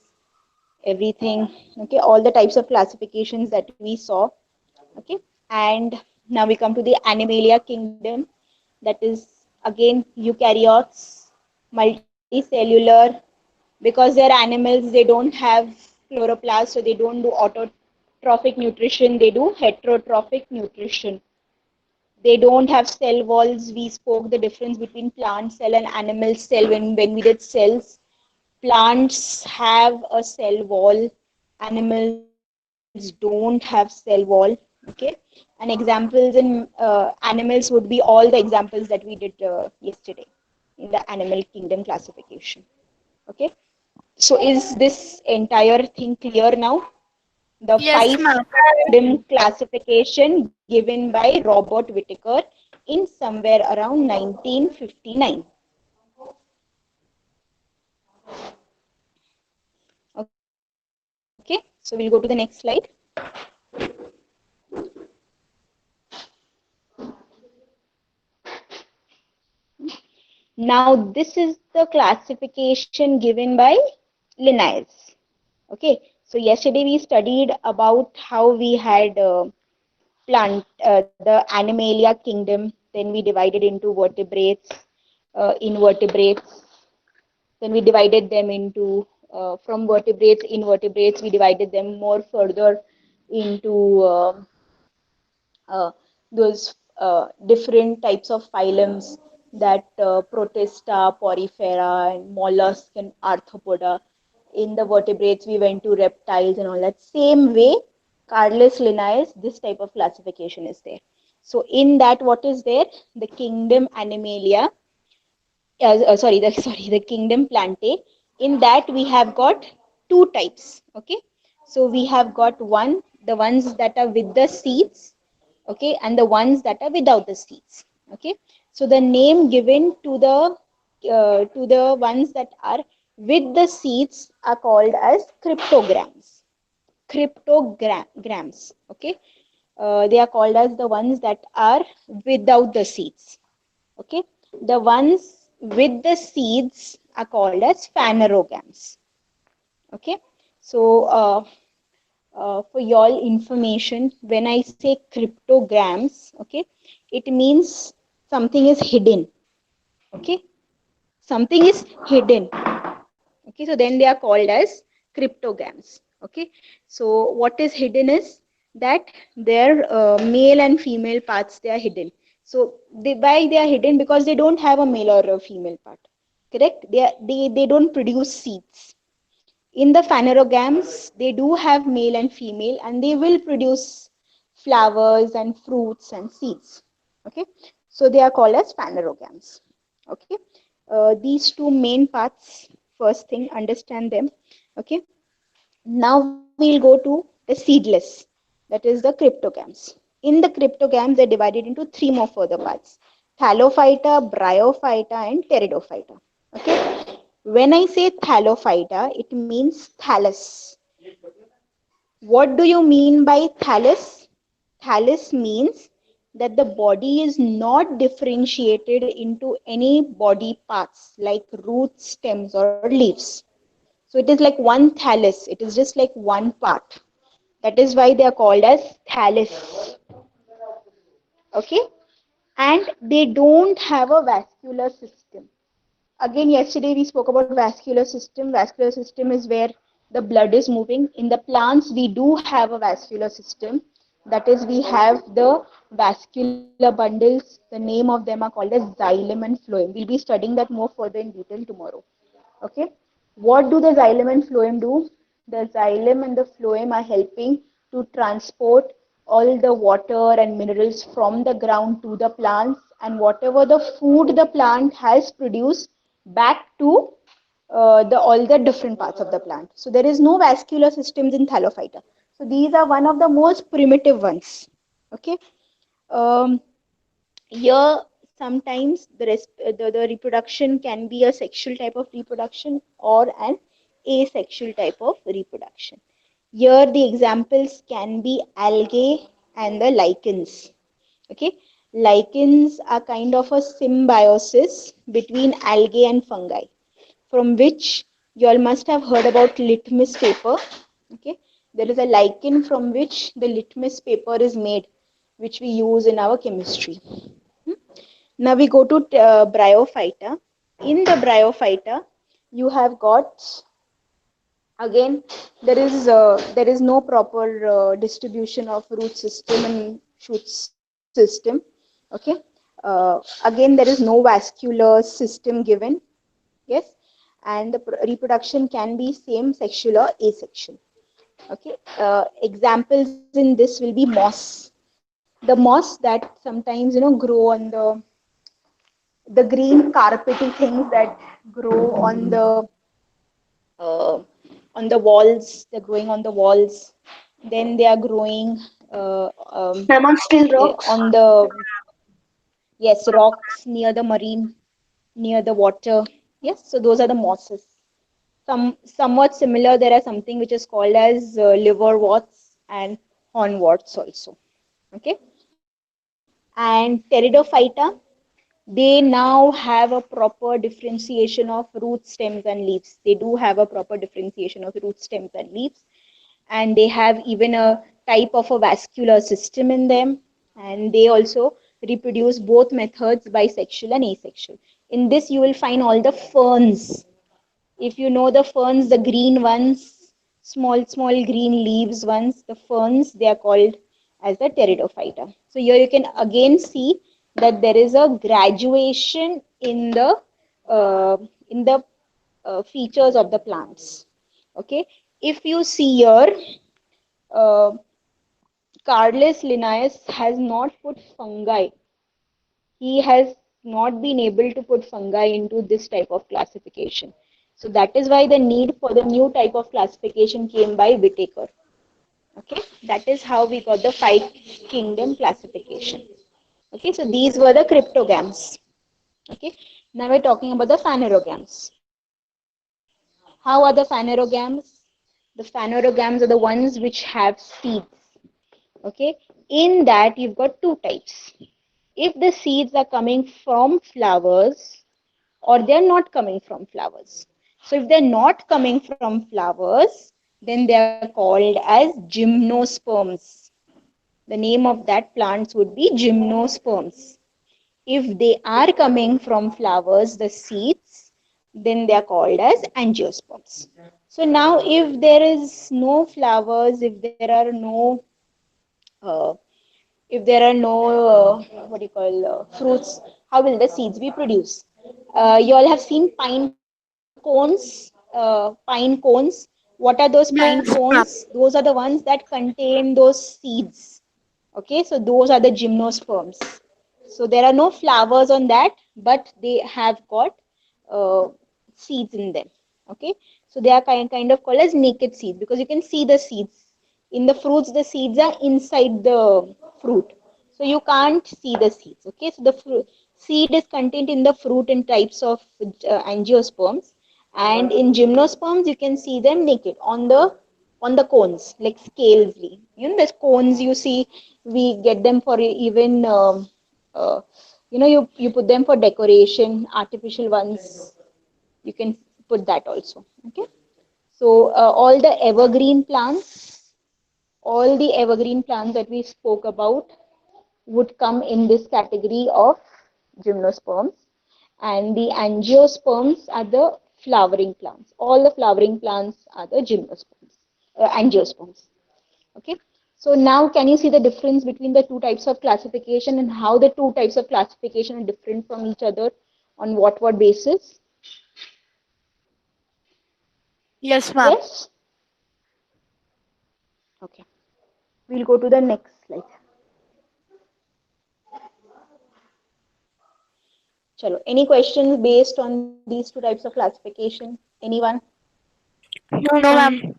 everything. Okay, all the types of classifications that we saw. Okay, and now we come to the animalia kingdom, that is again eukaryotes, multicellular. Because they're animals, they don't have chloroplast, so they don't do autotrophic nutrition, they do heterotrophic nutrition. They don't have cell walls. We spoke the difference between plant cell and animal cell when we did cells. Plants have a cell wall, animals don't have cell wall. Okay, and examples in animals would be all the examples that we did yesterday in the animal kingdom classification. Okay, so is this entire thing clear now? The Yes, five ma'am. kingdom classification given by Robert Whittaker in somewhere around 1959. Okay, so we'll go to the next slide. Now this is the classification given by Linnaeus. Okay, so yesterday we studied about how we had the Animalia kingdom, then we divided into vertebrates, invertebrates, then we divided them into from vertebrates, invertebrates, we divided them more further into those different types of phylums, that Protista, Porifera, and mollusk and Arthropoda. In the vertebrates, we went to reptiles and all that. Same way, Carolus Linnaeus, this type of classification is there. So in that, what is there? The kingdom Animalia, the kingdom Plantae. In that, we have got two types. Okay, so we have got the ones that are with the seeds, okay, and the ones that are without the seeds. Okay, so the name given to the ones that are with the seeds are called as cryptograms. Cryptograms. Okay, they are called as the ones that are without the seeds. Okay, the ones with the seeds are called as phanerogams. Okay, so for your information, when I say cryptograms, okay, it means something is hidden. Okay, something is hidden. Okay, so then they are called as cryptograms. Okay, so what is hidden is that their male and female parts, they are hidden. So why they are hidden? Because they don't have a male or a female part. Correct? They don't produce seeds. In the phanerogams, they do have male and female, and they will produce flowers and fruits and seeds. Okay, so they are called as phanerogams. Okay, these two main parts, first thing, understand them. Okay, now we'll go to the seedless, that is the cryptogams. In the cryptogams, they're divided into three more further parts: thallophyta, bryophyta, and pteridophyta. Okay, when I say thallophyta, it means thallus. What do you mean by thallus? Thallus means that the body is not differentiated into any body parts like roots, stems, or leaves. So it is like one thallus. It is just like one part. That is why they are called as thallus. Okay? And they don't have a vascular system. Again, yesterday we spoke about vascular system. Vascular system is where the blood is moving. In the plants, we do have a vascular system. That is, we have the vascular bundles. The name of them are called as xylem and phloem. We'll be studying that more further in detail tomorrow. Okay. What do the xylem and phloem do? The xylem and the phloem are helping to transport all the water and minerals from the ground to the plants, and whatever the food the plant has produced back to the all the different parts of the plant. So there is no vascular systems in thallophyta. So these are one of the most primitive ones. Okay. Um, Here sometimes the reproduction can be a sexual type of reproduction or an asexual type of reproduction. Here the examples can be algae and the lichens. Okay, lichens are kind of a symbiosis between algae and fungi, from which you all must have heard about litmus paper. Okay, there is a lichen from which the litmus paper is made, which we use in our chemistry. Now we go to bryophyta. In the bryophyta, you have got, again, there is no proper distribution of root system and shoot system. Okay. Again, there is no vascular system given. Yes, and the reproduction can be same sexual or asexual. Okay. Examples in this will be moss. The moss that sometimes grow the green carpety things that grow uh, on the walls. They're growing on the walls. Then they are growing I'm on still rocks. on the rocks near the marine, near the water. Yes, so those are the mosses. Somewhat similar. There are something which is called as liverworts and hornworts also. Okay, and pteridophyta. they now have a proper differentiation of root, stems, and leaves. They do have a proper differentiation of root, stems, and leaves, and they have even a type of a vascular system in them, and they also reproduce both methods, bisexual and asexual. In this, you will find all the ferns. If you know the ferns, the green ones, small green leaves ones, the ferns, they are called as the pteridophyta. So here you can again see that there is a graduation uh, in the features of the plants. Okay, if you see here, uh, Carlos Linnaeus has not put fungi. He has not been able to put fungi into this type of classification. So that is why the need for the new type of classification came by Whitaker. Okay, that is how we got the five kingdom classification. Okay, so these were the cryptogams. Okay, now we're talking about the phanerogams. How are the phanerogams? The phanerogams are the ones which have seeds. Okay, in that you've got two types. If the seeds are coming from flowers or they're not coming from flowers. So if they're not coming from flowers, then they are called as gymnosperms. The name of that plants would be gymnosperms. If they are coming from flowers, the seeds, then they are called as angiosperms. So now if there is no flowers, if there are no uh, what do you call fruits, how will the seeds be produced? You all have seen pine cones. What are those pine Yes, ma'am. cones? Those are the ones that contain those seeds. Okay, so those are the gymnosperms. So there are no flowers on that, but they have got uh, seeds in them. Okay, so they are kind of called as naked seeds because you can see the seeds. In the fruits, the seeds are inside the fruit, so you can't see the seeds. Okay, so the seed is contained in the fruit in types of angiosperms, and in gymnosperms you can see them naked on the cones, like scalesly. You know, the cones you see, we get them for even uh, you put them for decoration, artificial ones. You can put that also. Okay, so all the evergreen plants that we spoke about would come in this category of gymnosperms, and the angiosperms are the flowering plants. All the flowering plants are the angiosperms. Okay, so now can you see the difference between the two types of classification and how the two types of classification are different from each other on what basis? Yes, ma'am. Yes. Okay, we'll go to the next slide. Chalo, any questions based on these two types of classification? Anyone? No, No, ma'am. ma'am.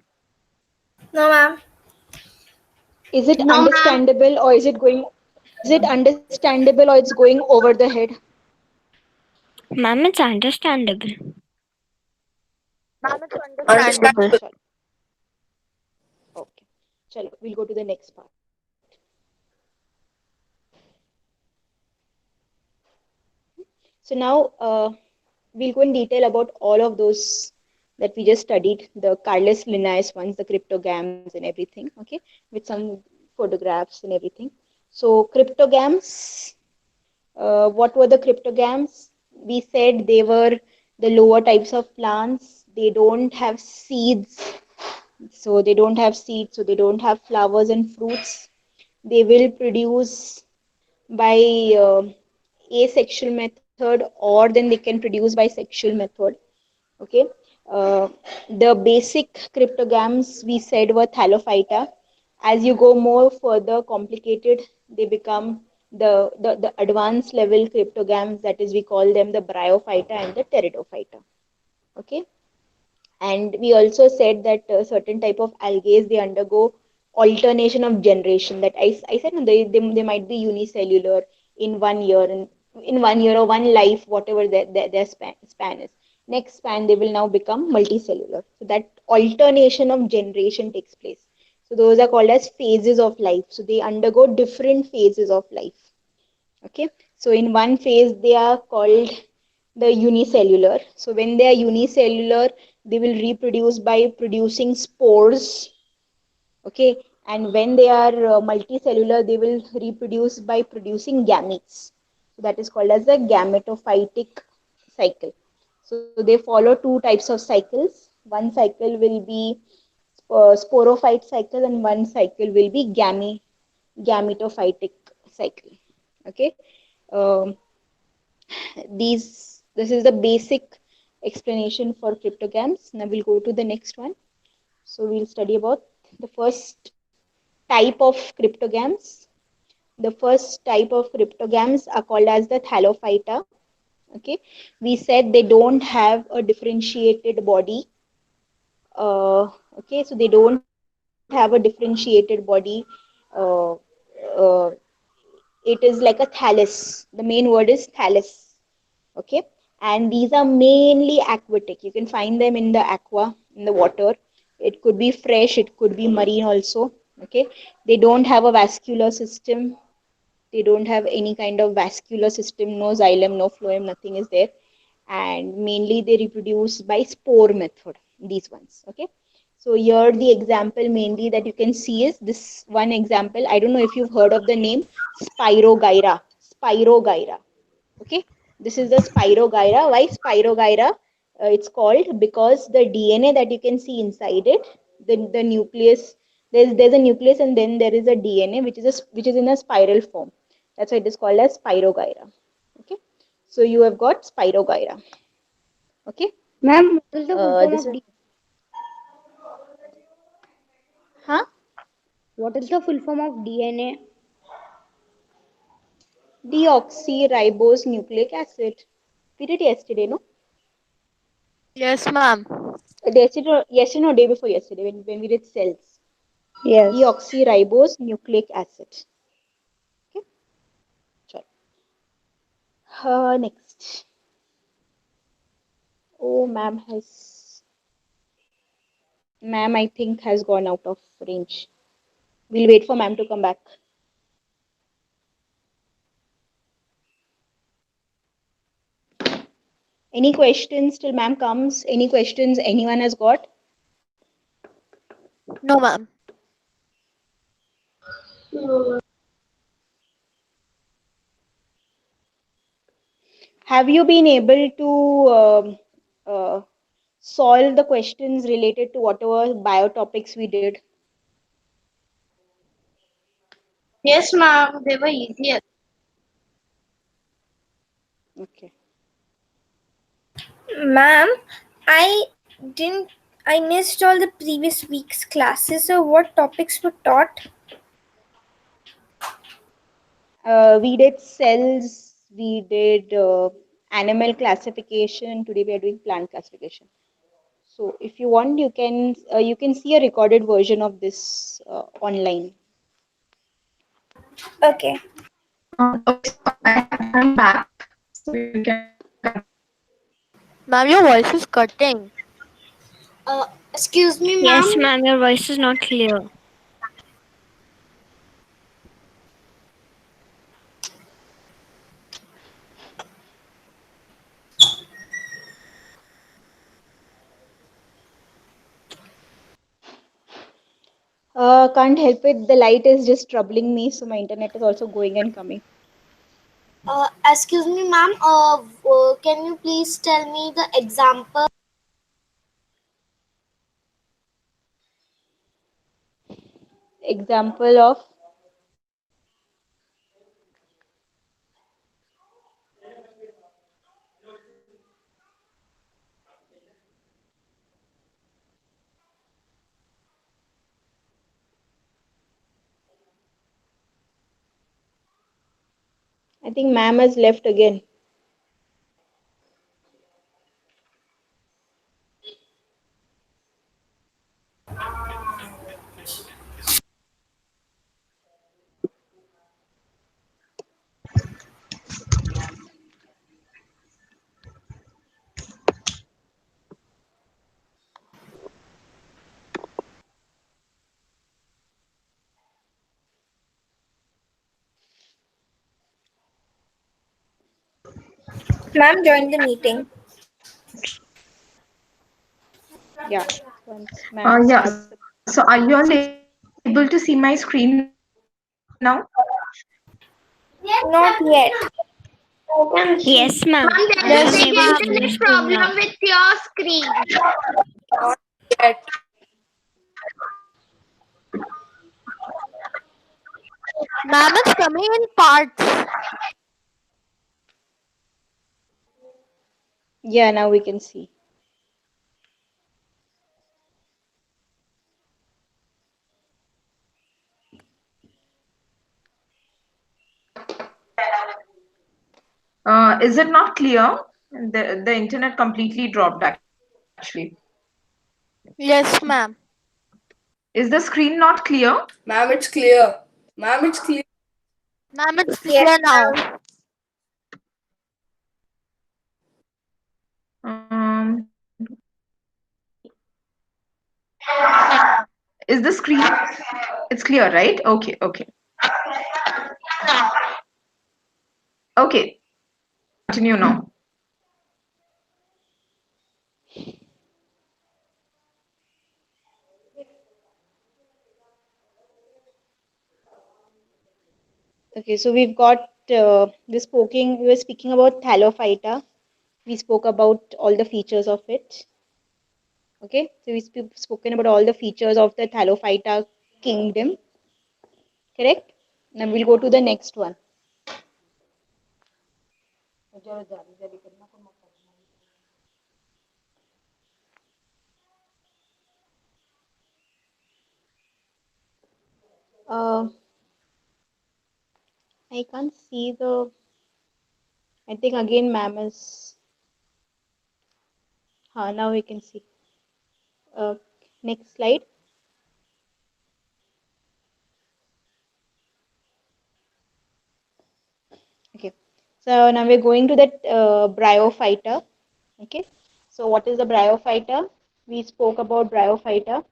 No, ma'am. Is it No, ma'am. understandable or it's going over the head? Ma'am, it's understandable. Ma'am, it's understandable. Chalo. Okay. Chalo, we'll go to the next part. So now we'll go in detail about all of those that we just studied, the Carlos Linnaeus ones, the cryptogams and everything, okay, with some photographs and everything. So cryptogams, what were the cryptogams? We said they were the lower types of plants. They don't have seeds, so they don't have flowers and fruits. They will produce by asexual method, or then they can produce by sexual method. Okay, uh, the basic cryptogams we said were thallophyta. As you go more further complicated, they become the advanced level cryptogams, that is we call them the bryophyta and the pteridophyta. Okay, and we also said that certain type of algae, they undergo alternation of generation. That I said no, they might be unicellular in 1 year, and in 1 year or one life, whatever their span is. Next span, they will now become multicellular. So that alternation of generation takes place. So those are called as phases of life. So they undergo different phases of life. Okay, So in one phase, they are called the unicellular. So when they are unicellular, they will reproduce by producing spores. Okay, and when they are multicellular, they will reproduce by producing gametes. So that is called as the gametophytic cycle. So they follow two types of cycles. One cycle will be sporophyte cycle, and one cycle will be gametophytic cycle. Okay, um, this is the basic explanation for cryptogams. Now we'll go to the next one. So we'll study about the first type of cryptogams. The first type of cryptogams are called as the thallophyta. Okay, we said they don't have a differentiated body. Okay, so they don't have a differentiated body. Uh, uh, it is like a thallus. The main word is thallus. Okay, and these are mainly aquatic. You can find them in the aqua, in the water. It could be fresh, it could be marine also. Okay, they don't have a vascular system. They don't have any kind of vascular system, no xylem, no phloem, nothing is there. And mainly they reproduce by spore method, these ones. Okay, so here the example mainly that you can see is this one example. I don't know if you've heard of the name Spirogyra. Spirogyra. Okay, this is the Spirogyra. Why Spirogyra? It's called because the DNA that you can see inside it, the nucleus, there's a nucleus and then there is a DNA which is in a spiral form. That's why it is called as Spirogyra. Okay, so you have got Spirogyra. Okay, Ma'am, what is the full form this of is, huh? what is the full form of DNA? Deoxyribose nucleic acid. We did yesterday, no? Yes, ma'am. Yesterday, no, day before yesterday when we did cells. Yes. Deoxyribose nucleic acid. Okay, sure. Next. Oh, ma'am, I think has gone out of range. We'll wait for ma'am to come back. Any questions till ma'am comes? Any questions anyone has got? No, ma'am. Have you been able to solve the questions related to whatever biotopics we did? Yes, ma'am. They were easier. Okay. Ma'am, I didn't. I missed all the previous week's classes. So, what topics were taught? We did cells, we did animal classification. Today we are doing plant classification. So if you want, you can see a recorded version of this online. Okay. I'm back. So you can. Ma'am, your voice is cutting. Excuse me, Yes, ma'am. ma'am, your voice is not clear. Can't help it. The light is just troubling me, so my internet is also going and coming. Excuse me, ma'am. Can you please tell me the example? Example of I think ma'am has left again. Ma'am, join the meeting. Yeah. Once ma'am Yeah. starts the So are you all able to see my screen now? Not yet. I can see. Yes, ma'am. Ma'am, I there is am an able to see the internet screen now. problem with your screen. Ma'am, it's coming in parts. Yeah, now we can see. Is it not clear? The internet completely dropped actually. Yes, ma'am. Is the screen not clear? Ma'am, it's clear. Ma'am, it's clear. Ma'am, it's Yes, clear now. ma'am. Um, is the screen? It's clear, right? Okay, okay. Okay, continue now. Okay, so we've got we were speaking about Thallophyta. We spoke about all the features of it. Okay, so spoken about all the features of the Thallophyta kingdom. Correct? Now we'll go to the next one. Uh, I can't see the. I think again, ma'am is. Now we can see. Uh, Next slide. Okay. So now we're going to that bryophyta. Okay. So what is the bryophyta? We spoke about bryophyta.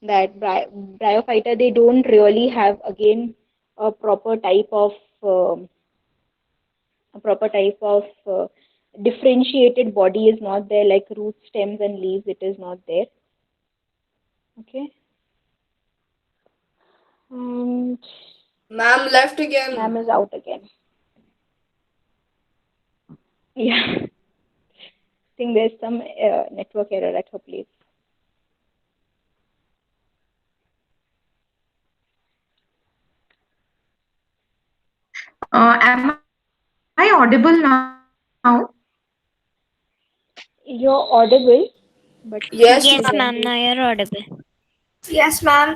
That bryophyta, they don't really have again a proper type of um, a proper type of differentiated body is not there, like roots, stems, and leaves. It is not there. Okay. And Ma'am left again. ma'am is out again. Yeah. I think there's some network error at her place. Am I audible now? You're audible, but Yes, Yes, ma'am. ma'am. Now you're audible. Yes, ma'am.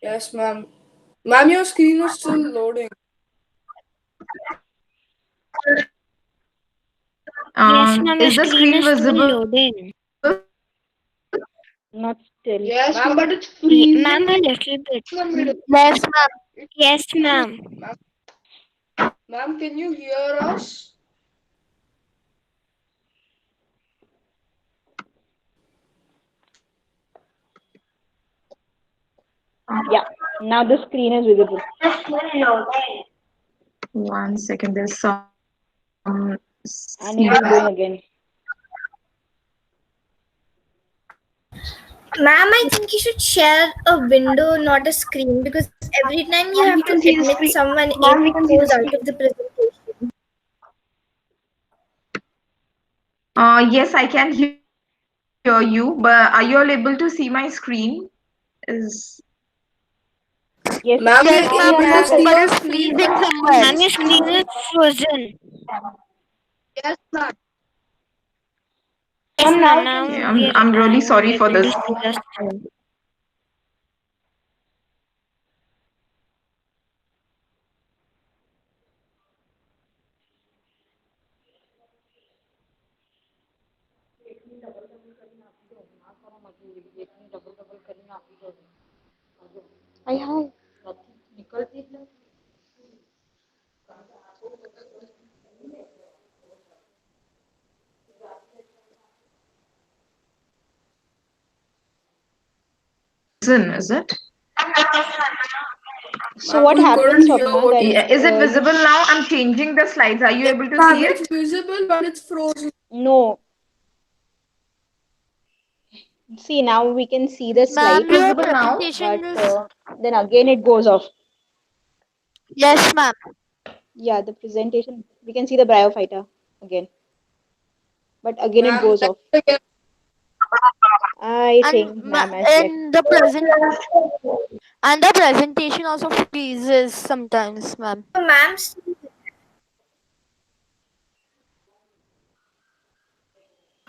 Yes, ma'am. Ma'am, your screen is still loading. Yes, ma'am. Your Is the screen screen is still visible? loading. not still. Yes, ma'am, but it's Ma'am, freezing. a little bit. Yes, ma'am. Yes, ma'am. Ma'am, can you hear us? Yeah. Now the screen is visible. 1 second. There's some. And it is going again. Ma'am, I think you should share a window, not a screen, because every time you have to admit someone in, it goes out of the presentation. Yes, I can hear you, but are you all able to see my screen? Is Yes. Ma'am, Yes, you're ma'am. able But to see your it's screen? freezing somewhere. Ma'am, your screen is frozen. Yes, ma'am. Yes, ma'am. Now okay, we're I'm really sorry for able to this. see the screen. Isn't, is it? So Ma'am, what we happens, couldn't hear Swapna, what that you Is it said. visible now? I'm changing the slides. Are you able to Ma'am, see it's it? visible, but it's frozen. no, see now we can see the Ma'am, slide, your Visible now? but presentation is then again it goes off. yes, ma'am. Yeah, the presentation, we can see the bryophyta again, but again it Ma'am, goes off. again. I And think ma'am has left. in the presentation also freezes sometimes, ma'am. So, ma'am,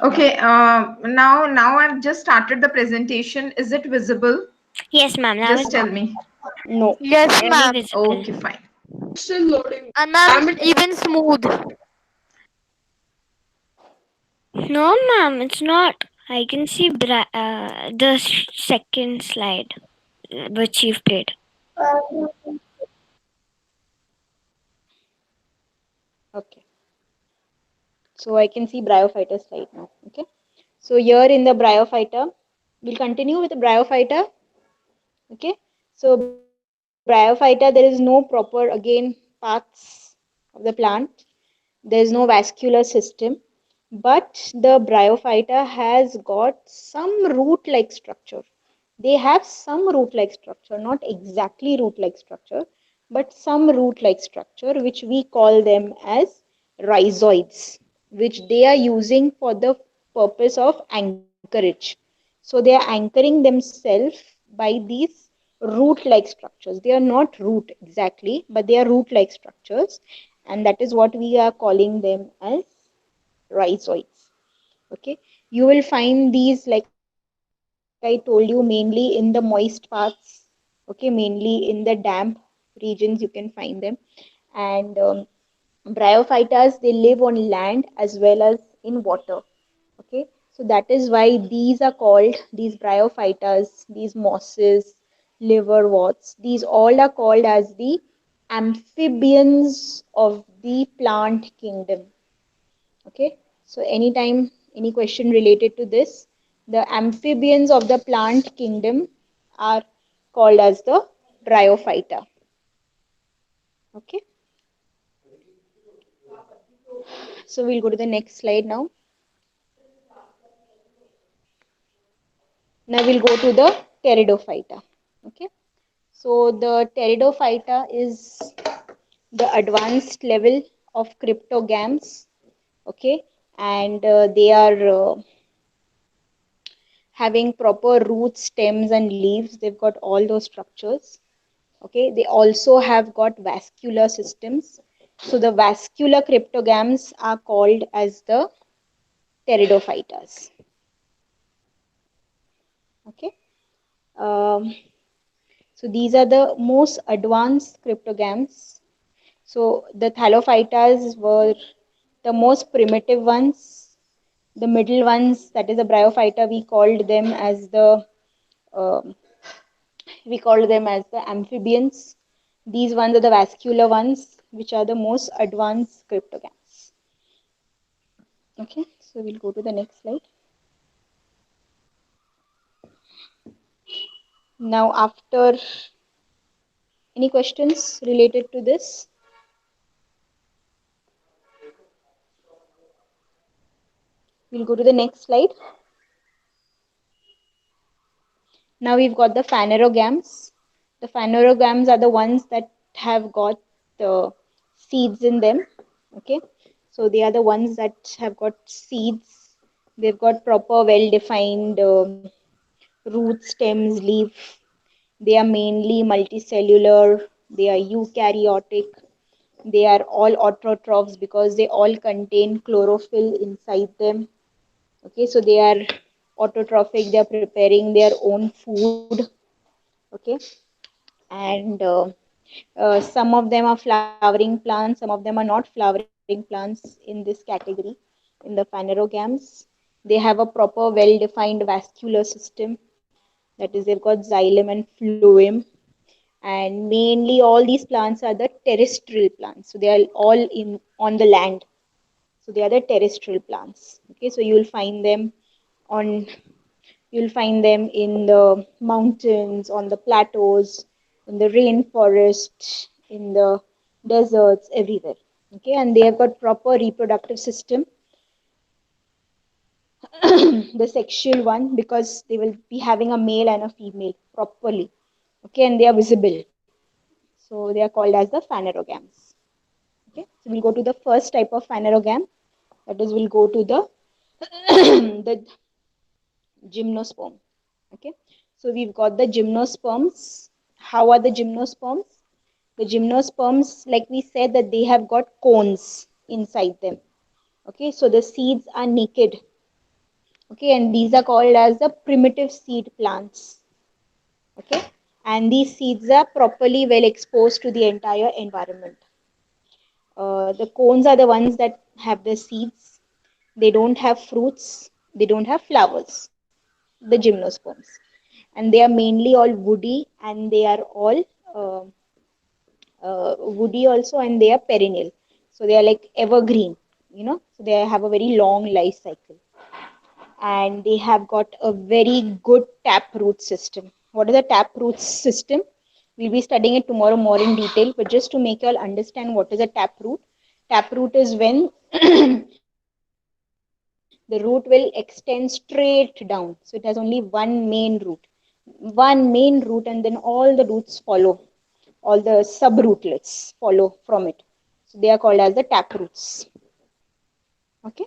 Okay, now I've just started the presentation. Is it visible? Yes, ma'am. Now Just it's tell me. No. Yes, very ma'am. visible. Okay, fine. Still loading. And ma'am, Ma'am, it's even smooth. No, ma'am, it's not. I can see the second slide which you've played. Okay. So I can see bryophyta slide now. Okay. So here in the bryophyta, we'll continue with the bryophyta. Okay. So bryophyta, there is no proper again paths of the plant. There is no vascular system, but the bryophyta has got some root-like structure. They have some root-like structure, not exactly root-like structure, but some root-like structure, which we call them as rhizoids, which they are using for the purpose of anchorage. So they are anchoring themselves by these root-like structures. They are not root exactly, but they are root-like structures, and that is what we are calling them as rhizoids. Okay, you will find these, like I told you, mainly in the moist parts. Okay, mainly in the damp regions you can find them. And bryophytas, they live on land as well as in water. Okay, so that is why these are called, these bryophytas, these mosses, liverworts, these all are called as the amphibians of the plant kingdom. Okay, so anytime any question related to this, the amphibians of the plant kingdom are called as the bryophyta. Okay, so we'll go to the next slide now. Now we'll go to the pteridophyta. Okay, so the pteridophyta is the advanced level of cryptogams. Okay, and they are having proper roots, stems, and leaves. They've got all those structures. Okay, they also have got vascular systems. So the vascular cryptogams are called as the pteridophytas. Okay, um, so these are the most advanced cryptogams. So the thallophytas were the most primitive ones. The middle ones, that is the bryophyta, um, we called them as the amphibians. These ones are the vascular ones, which are the most advanced cryptogams. Okay, so we'll go to the next slide. Now, after any questions related to this? We'll go to the next slide. Now we've got the phanerogams. The phanerogams are the ones that have got the seeds in them. Okay, so they are the ones that have got seeds. They've got proper, well-defined roots, stems, leaf. They are mainly multicellular. They are eukaryotic. They are all autotrophs because they all contain chlorophyll inside them. Okay, so they are autotrophic. They are preparing their own food. Okay, and some of them are flowering plants, some of them are not flowering plants in this category. In the phanerogams, they have a proper well-defined vascular system, that is they've got xylem and phloem, and mainly all these plants are the terrestrial plants, so they are all in on the land, so they are the terrestrial plants. Okay, so on you'll find them in the mountains, on the plateaus, in the rainforest, in the deserts, everywhere. Okay, and they have got proper reproductive system. The sexual one, because they will be having a male and a female properly. Okay, and they are visible. So they are called as the phanerogams. Okay, so we'll go to the first type of phanerogam. That is, we'll go to the the gymnosperm. Okay, so we've got the gymnosperms. How are the gymnosperms? The gymnosperms, like we said, that they have got cones inside them. Okay, so the seeds are naked. Okay, and these are called as the primitive seed plants. Okay, and these seeds are properly well exposed to the entire environment. The cones are the ones that have the seeds. They don't have fruits. They don't have flowers. The gymnosperms, and they are mainly all woody, and they are all uh, woody also, and they are perennial. So they are like evergreen, So they have a very long life cycle, and they have got a very good taproot system. What is a taproot system? We'll be studying it tomorrow more in detail, but just to make you all understand what is a taproot is when the root will extend straight down. So it has only one main root, and then all the roots follow, all the subrootlets follow from it. So they are called as the taproots. Okay.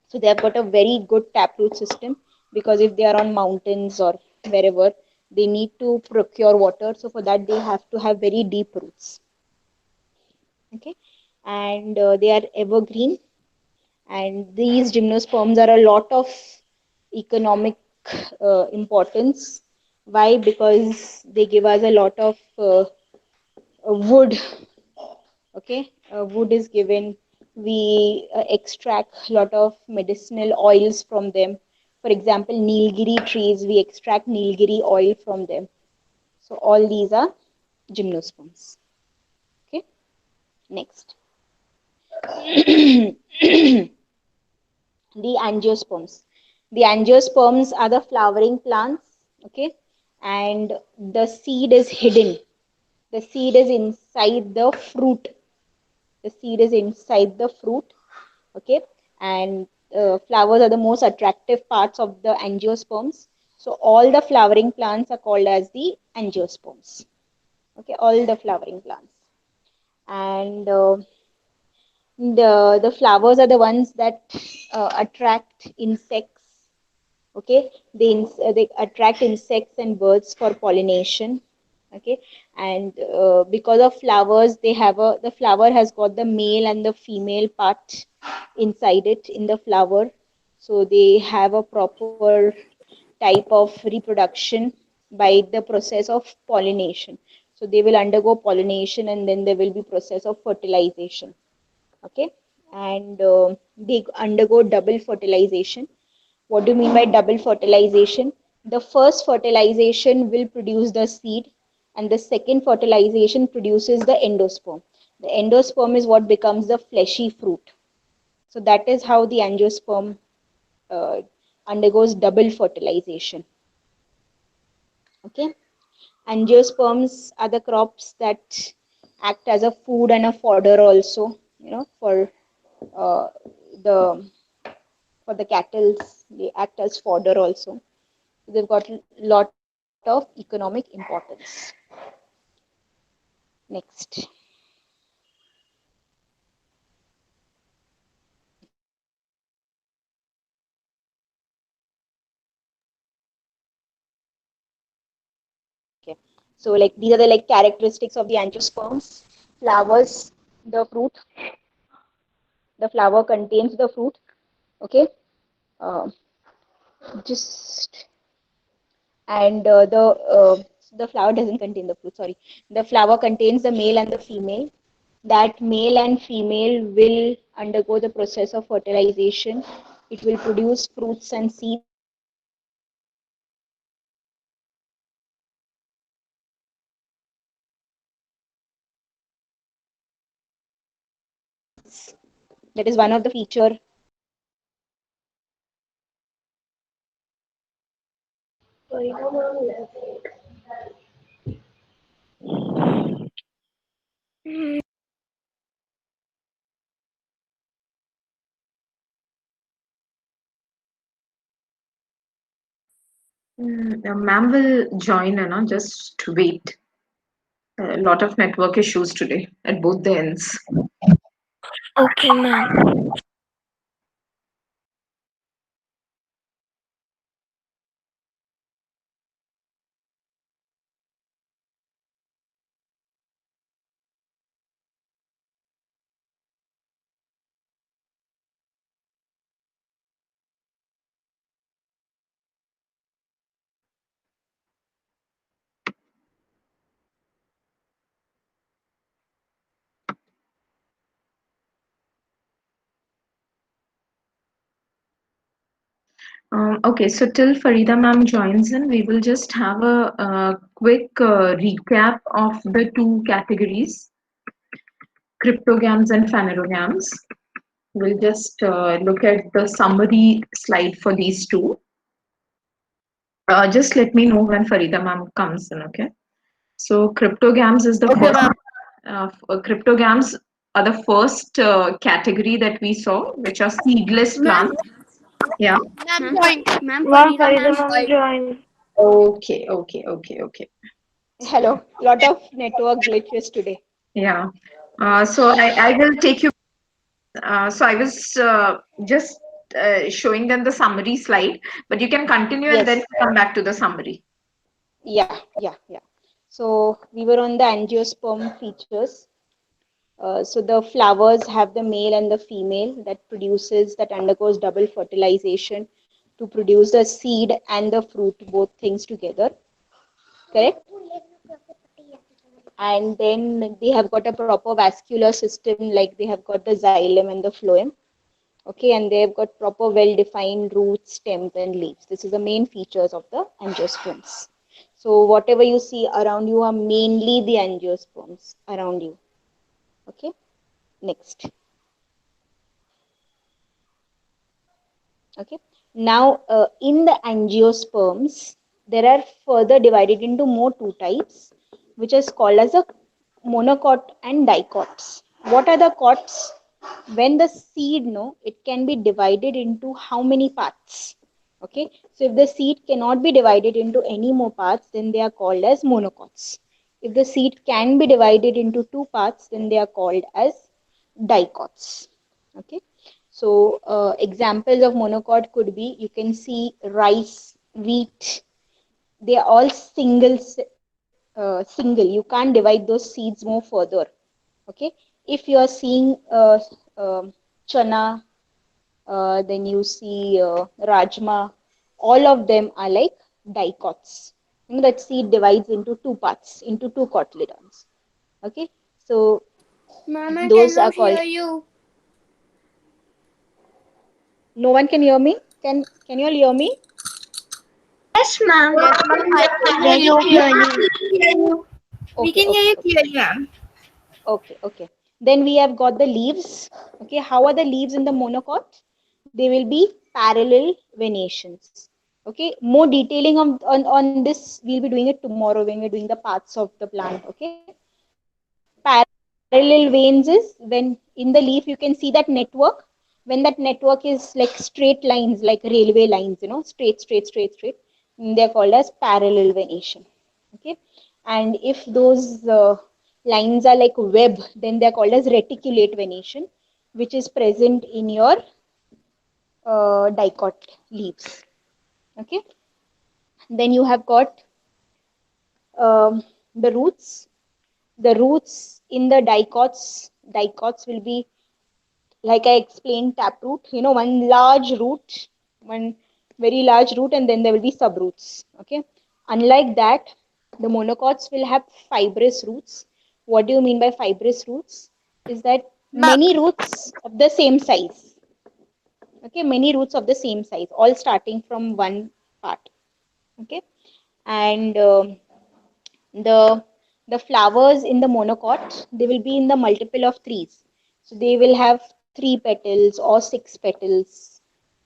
So they have got a very good taproot system, because if they are on mountains or wherever, they need to procure water. So for that, they have to have very deep roots. Okay, and they are evergreen. And these gymnosperms are a lot of economic importance. Why? Because they give us a lot of wood. Okay, wood is given. We extract a lot of medicinal oils from them. For example, Nilgiri trees, we extract Nilgiri oil from them. So all these are gymnosperms. Okay, next. The angiosperms. The angiosperms are the flowering plants. Okay, and the seed is hidden. The seed is inside the fruit. The seed is inside the fruit. Okay, and flowers are the most attractive parts of the angiosperms. So all the flowering plants are called as the angiosperms. Okay, all the flowering plants, and the flowers are the ones that attract insects. Okay, they attract insects and birds for pollination. Okay, and because of flowers, the flower has got the male and the female part inside it, in the flower. So they have a proper type of reproduction by the process of pollination. So they will undergo pollination, and then there will be process of fertilization. Okay, and they undergo double fertilization. What do you mean by double fertilization? The first fertilization will produce the seed, and the second fertilization produces the endosperm. The endosperm is what becomes the fleshy fruit. So that is how the angiosperm uh, undergoes double fertilization. Okay, angiosperms are the crops that act as a food and a fodder also, uh, the for the cattle. They act as fodder also. They've got a lot of economic importance. Next. Okay, so like these are the like characteristics of the angiosperms. Flowers, the fruit. The flower contains the fruit. Okay, uh, just and the flower doesn't contain the fruit. Sorry, the flower contains the male and the female. That male and female will undergo the process of fertilization. It will produce fruits and seeds. That is one of the feature. Mm, Ma'am will join, just wait. A lot of network issues today at both the ends. okay, ma'am. Okay, so till Farida ma'am joins in, we will just have a quick recap of the two categories, cryptograms and phanerogams. We'll just look at the summary slide for these two. Just let me know when Farida ma'am comes in, okay? So cryptograms is the Okay, first. ma'am. Cryptograms are the first category that we saw, which are seedless Ma'am, plants. Yeah. Ma'am, joined. ma'am, Ma'am, Farida Farida ma'am ma'am joined. joined. Okay. Hello. Lot of network glitches today. Yeah. So I will take you. So I was just showing them the summary slide, but you can continue and then Yes. come back to the summary. Yeah. So we were on the angiosperm features. So the flowers have the male and the female that undergoes double fertilization to produce the seed and the fruit, both things together. Correct? And then they have got a proper vascular system, like they have got the xylem and the phloem. Okay, and they've got proper well-defined roots, stems, and leaves. This is the main features of the angiosperms. So whatever you see around you are mainly the angiosperms around you. Okay, next. Okay, now in the angiosperms, there are further divided into more two types, which is called as a monocot and dicots. What are the cots? When the seed, no, it can be divided into how many parts? Okay, so if the seed cannot be divided into any more parts, then they are called as monocots. If the seed can be divided into two parts, then they are called as dicots. Okay, so examples of monocot could be, you can see rice, wheat, they are all single. You can't divide those seeds more further. Okay, if you are seeing chana, then you see rajma, all of them are like dicots. You know, that seed divides into two parts, into two cotyledons. Okay, so Ma'am, I those are cannot called. hear you. No one can hear me. Can you all hear me? Yes, ma'am. Yes, ma'am, I can hear Very you. clearly. We Okay, can hear you okay. clearly, ma'am. Okay. Then we have got the leaves. Okay, how are the leaves in the monocot? They will be parallel venations. Okay, more detailing on this, we'll be doing it tomorrow when we're doing the parts of the plant. Okay, parallel veins is when in the leaf you can see that network. When that network is like straight lines, like railway lines, straight, they're called as parallel venation. Okay, and if those lines are like web, then they're called as reticulate venation, which is present in your dicot leaves. Okay, then you have got the roots. The roots in the dicots will be, like I explained, taproot. You know, one large root, one very large root, and then there will be subroots. Okay, unlike that, the monocots will have fibrous roots. What do you mean by fibrous roots? Is that Ma- many roots of the same size. Okay, many roots of the same size, all starting from one part. Okay, and the the flowers in the monocot, they will be in the multiple of threes. So they will have three petals or six petals,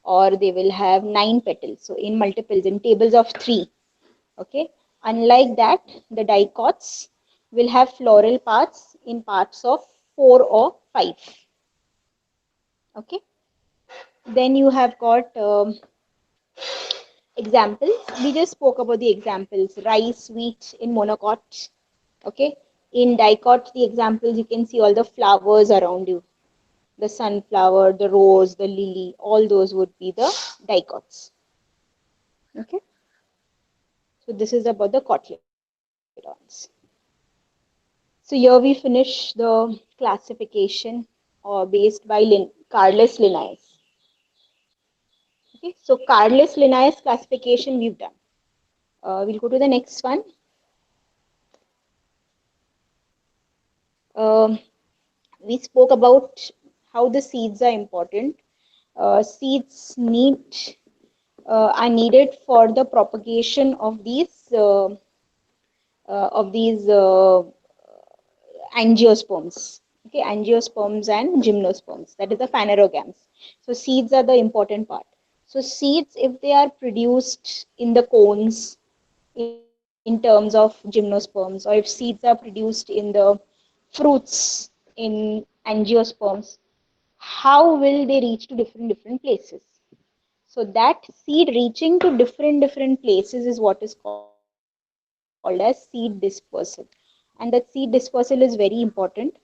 or they will have nine petals. So in multiples, in tables of three. Okay, unlike that, the dicots will have floral parts in parts of 4 or 5. Okay. Then you have got examples. We just spoke about the examples: rice, wheat in monocot. Okay. In dicot, the examples, you can see all the flowers around you. The sunflower, the rose, the lily, all those would be the dicots. Okay. So this is about the cotyledons. So here we finish the classification based by Carless Linnaeus. Okay, so Carless Linnaeus classification we've done. We'll go to the next one. We spoke about how the seeds are important. Seeds are needed for the propagation of these angiosperms. Okay, angiosperms and gymnosperms. That is the phanerogams. So seeds are the important part. So seeds, if they are produced in the cones in terms of gymnosperms, or if seeds are produced in the fruits in angiosperms, how will they reach to different places? So that seed reaching to different places is what is called as seed dispersal. And that seed dispersal is very important.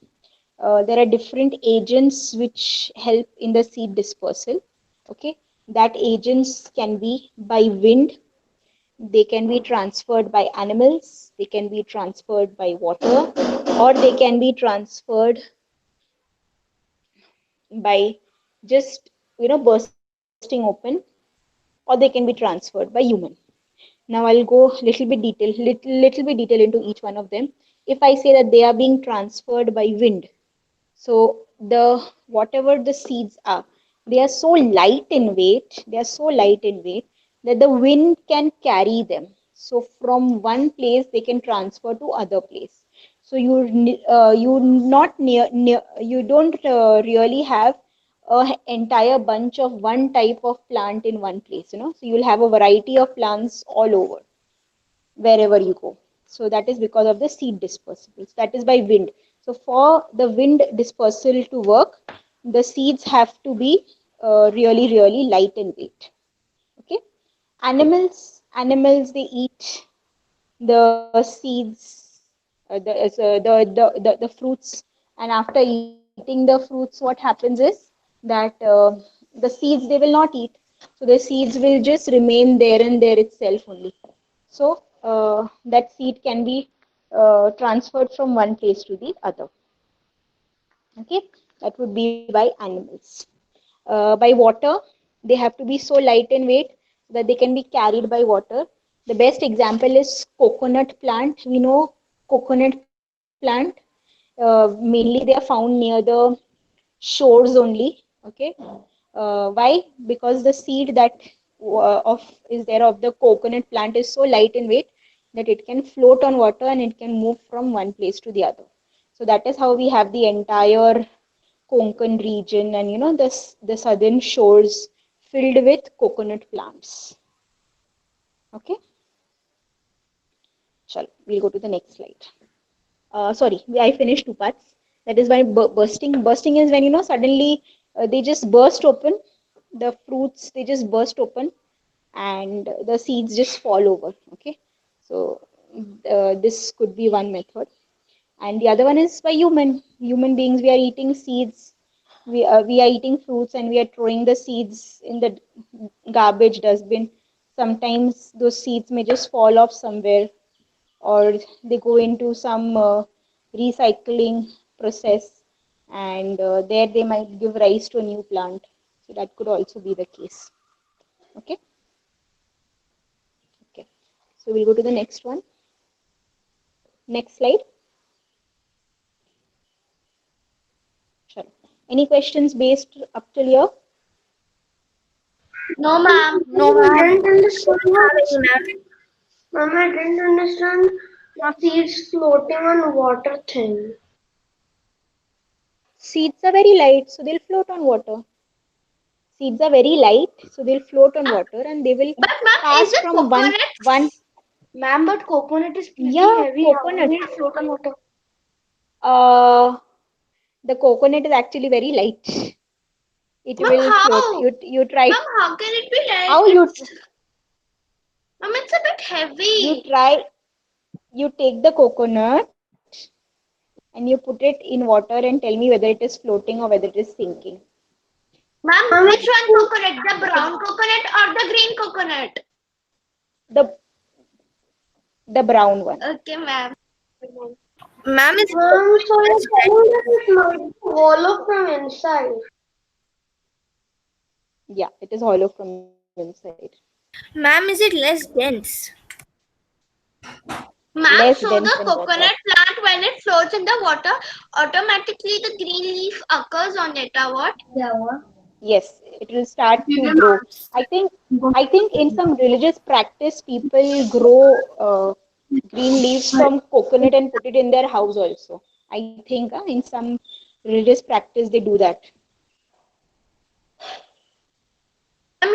There are different agents which help in the seed dispersal. Okay, that agents can be by wind, they can be transferred by animals, they can be transferred by water, or they can be transferred by just bursting open, or they can be transferred by human. Now I'll go little bit detail into each one of them. If I say that they are being transferred by wind, so the whatever the seeds are, they are so light in weight, that the wind can carry them. So from one place they can transfer to other place. So you not near you don't really have a entire bunch of one type of plant in one place. So you'll have a variety of plants all over wherever you go. So that is because of the seed dispersal. That is by wind. So for the wind dispersal to work, the seeds have to be really light in weight. Okay. Animals, they eat the seeds, the fruits, and after eating the fruits, what happens is that the seeds they will not eat. So the seeds will just remain there and there itself only. So that seed can be transferred from one place to the other. Okay, that would be by animals. By water, they have to be so light in weight that they can be carried by water. The best example is coconut plant. We know coconut plant. Mainly they are found near the shores only. Okay, why? Because the seed that of is there of the coconut plant is so light in weight that it can float on water and it can move from one place to the other. So that is how we have the entire Konkan region and the southern shores filled with coconut plants. Okay, Chalo, we'll go to the next slide. Sorry, I finished two parts. That is by bursting. Bursting is when suddenly they just burst open. The fruits, they just burst open, and the seeds just fall over. Okay, so this could be one method. And the other one is by human beings. We are eating seeds, we are eating fruits, and we are throwing the seeds in the garbage dustbin. Sometimes those seeds may just fall off somewhere, or they go into some recycling process, and there they might give rise to a new plant. So that could also be the case. Okay. Okay, so we'll go to the next one. Next slide. Sure. Any questions based up till here? No, ma'am. I didn't understand Ma'am. Mama, I didn't understand the seeds floating on water thing. Seeds are very light, so they'll float on water. Seeds are very light, so they'll float on water, and they will But ma'am, pass is it from one. Ma'am, but coconut is pretty Yeah, heavy. How coconut. will it float on water? The coconut is actually very light. It Ma'am, will float. how? You try. Ma'am, how can it be light? How you Ma'am, it's a bit heavy. try? You take the coconut and you put it in water and tell me whether it is floating or whether it is sinking. Ma'am, which one coconut? The brown coconut or the green coconut? The brown one. Okay, ma'am. Ma'am, is Ma'am, so it you're telling that it might be hollow from inside. Yeah, it is hollow from inside. ma'am, is it less dense? Ma'am, Less so dense the than water. coconut plant, when it floats in the water, automatically the green leaf occurs on it, or what? Yes, it will start to grow. I think in some religious practice, people grow green leaves from coconut and put it in their house also. I think in some religious practice they do that.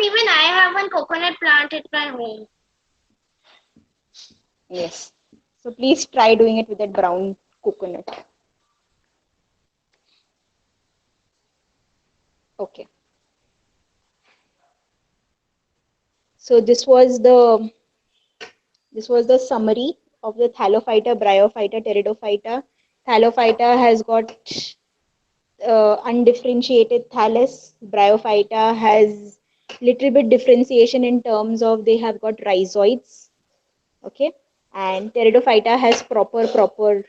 Even I have one coconut plant at my home. Yes. So please try doing it with that brown coconut. Okay. So this was the summary of the Thallophyta, Bryophyta, Pteridophyta. Thallophyta has got undifferentiated thallus. Bryophyta has little bit differentiation in terms of they have got rhizoids. Okay, and Pteridophyta has proper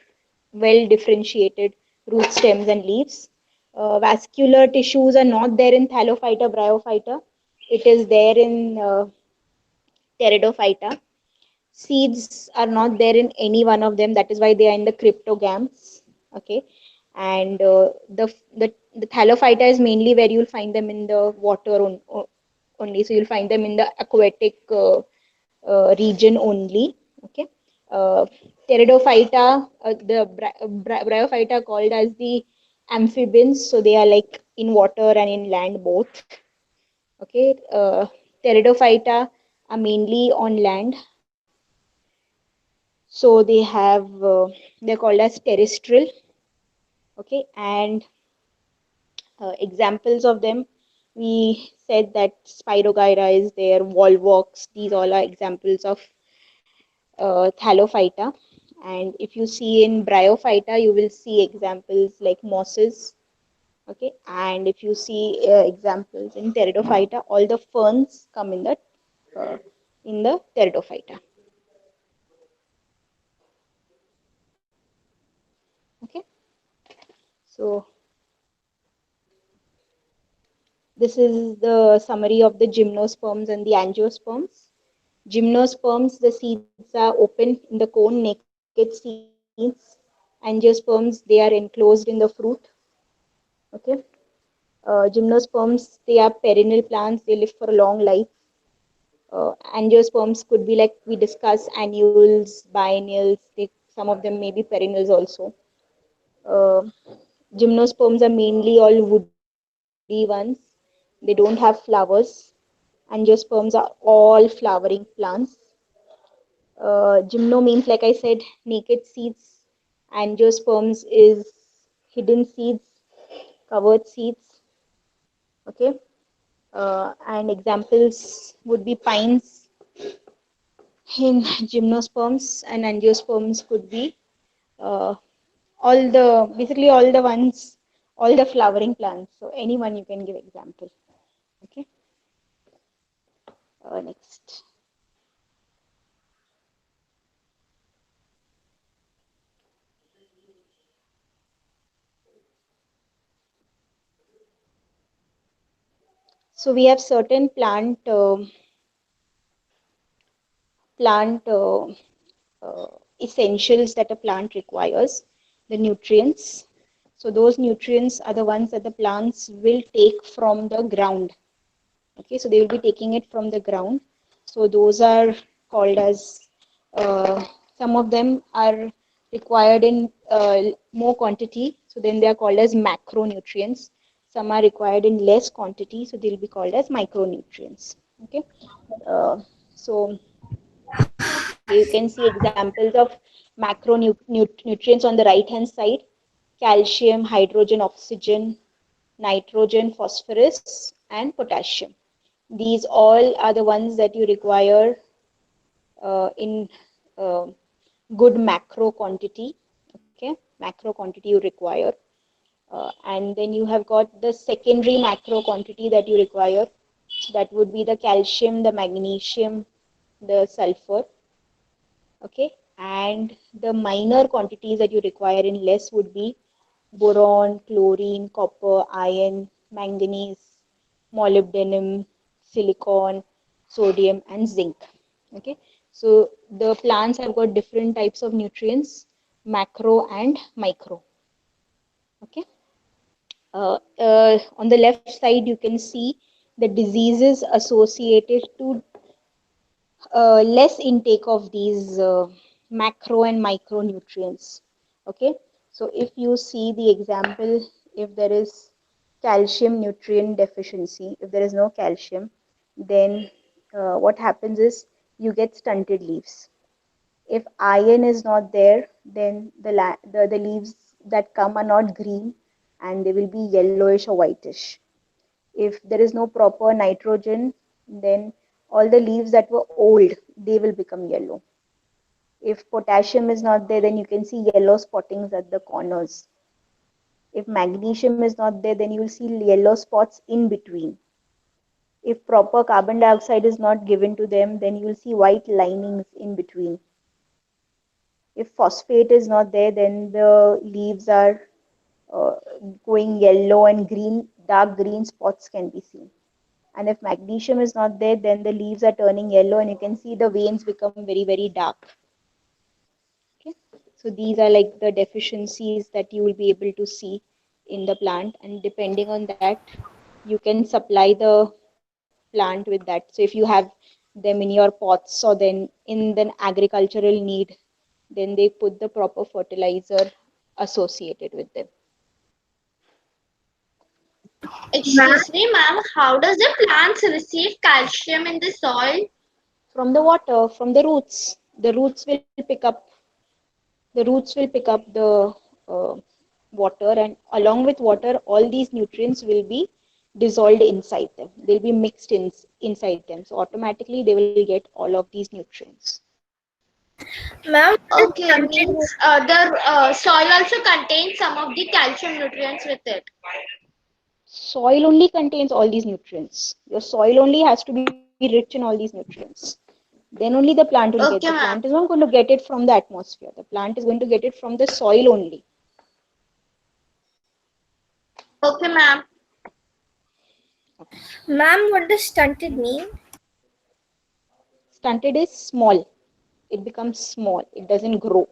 well differentiated root stems and leaves. Vascular tissues are not there in Thallophyta, Bryophyta. It is there in Pteridophyta. Seeds are not there in any one of them. That is why they are in the cryptogams. Okay, and the Thallophyta is mainly where you'll find them in the water only. So you'll find them in the aquatic region only. Okay, uh, Pteridophyta, Bryophyta are called as the amphibians. So they are like in water and in land both. Okay, Pteridophyta are mainly on land. So they're called as terrestrial. Okay, and examples of them, we said that Spirogyra is there, Volvox. These all are examples of Thallophyta. And if you see in Bryophyta, you will see examples like mosses. Okay, and if you see examples in Pteridophyta, all the ferns come in the Pteridophyta. Okay, so this is the summary of the gymnosperms and the angiosperms. Gymnosperms, the seeds are open in the cone, naked seeds. Angiosperms, they are enclosed in the fruit. Okay. Gymnosperms, they are perennial plants. They live for a long life. Angiosperms could be like we discussed annuals, biennials. Some of them may be perennials also. Uh, Gymnosperms are mainly all woody ones. They don't have flowers. Angiosperms are all flowering plants. Gymno means, like I said, naked seeds. Angiosperms is hidden seeds, covered seeds. Okay. And examples would be pines in gymnosperms, and angiosperms could be uh, basically all the ones, all the flowering plants. So anyone you can give example. Okay. Next. So we have certain plant essentials that a plant requires, the nutrients. So those nutrients are the ones that the plants will take from the ground. Okay, so they will be taking it from the ground. So those are called as, some of them are required in more quantity. So then they are called as macronutrients. Some are required in less quantity. So they'll be called as micronutrients. Okay. So you can see examples of macronutrients on the right hand side. calcium, hydrogen, oxygen, nitrogen, phosphorus, and potassium. These all are the ones that you require in good macro quantity. Okay, macro quantity you require. And then you have got the secondary macro quantity that you require. That would be the calcium, the magnesium, the sulfur. Okay, and the minor quantities that you require in less would be boron, chlorine, copper, iron, manganese, molybdenum, silicon, sodium, and zinc. Okay, so the plants have got different types of nutrients, macro and micro. Okay, on the left side you can see the diseases associated to less intake of these macro and micronutrients. Okay, so if you see the example, if there is calcium nutrient deficiency, if there is no calcium, then what happens is you get stunted leaves. If iron is not there, then the leaves that come are not green and they will be yellowish or whitish. If there is no proper nitrogen, then all the leaves that were old, they will become yellow. If potassium is not there, then you can see yellow spottings at the corners. If magnesium is not there, then you will see yellow spots in between. If proper carbon dioxide is not given to them, then you will see white linings in between. If phosphate is not there, then the leaves are uh, going yellow and green, dark green spots can be seen. And if magnesium is not there, then the leaves are turning yellow and you can see the veins become very, very dark. Okay, so these are like the deficiencies that you will be able to see in the plant, and depending on that, you can supply the plant with that. So if you have them in your pots or then in the agricultural need, then they put the proper fertilizer associated with them. Excuse me, ma'am. How does the plants receive calcium in the soil? From the water, from the roots. The roots will pick up uh, water, and along with water, all these nutrients will be dissolved inside them. They'll be mixed inside them. So automatically they will get all of these nutrients. Ma'am, Okay, means the soil also contains some of the calcium nutrients with it. Soil only contains all these nutrients. Your soil only has to be rich in all these nutrients. Then only the plant will get. The Okay, plant is ma'am. not going to get it from the atmosphere. The plant is going to get it from the soil only. Okay, ma'am. ma'am, what does stunted mean? Stunted is small. It becomes small. It doesn't grow.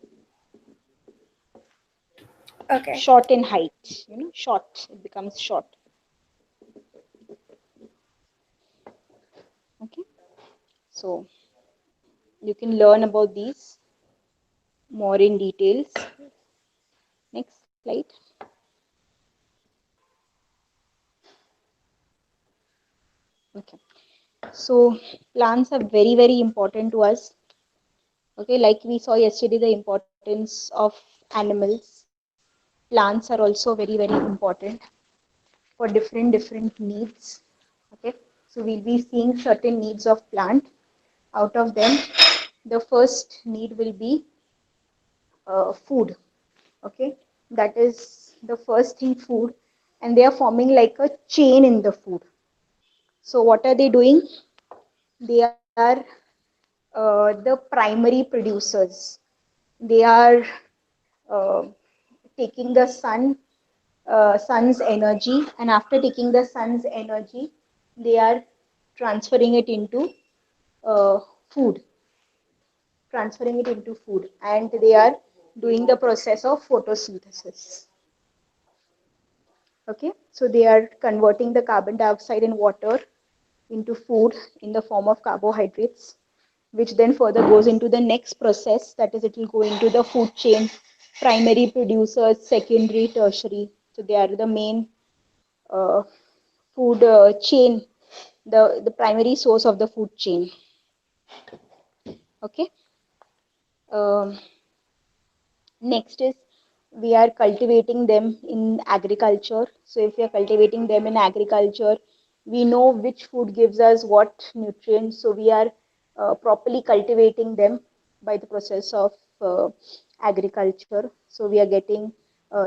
Okay. Short in height. Short. It becomes short. Okay. So you can learn about these more in details. Next slide. Okay. So plants are very, very important to us. Okay, like we saw yesterday, the importance of animals. Plants are also very, very important for different needs. Okay, so we'll be seeing certain needs of plant. Out of them, the first need will be food. Okay, that is the first thing, food, and they are forming like a chain in the food. So what are they doing? They are the primary producers. They are uh, taking the sun's energy, and after taking the sun's energy, they are transferring it into uh, food, and they are doing the process of photosynthesis. Okay, so they are converting the carbon dioxide and water into food in the form of carbohydrates, which then further goes into the next process, that is, it will go into the food chain, primary producers, secondary, tertiary. So they are the main uh, food chain, the primary source of the food chain. Okay. Um, Next is we are cultivating them in agriculture. So if we are cultivating them in agriculture, we know which food gives us what nutrients. So we are properly cultivating them by the process of agriculture. So we are getting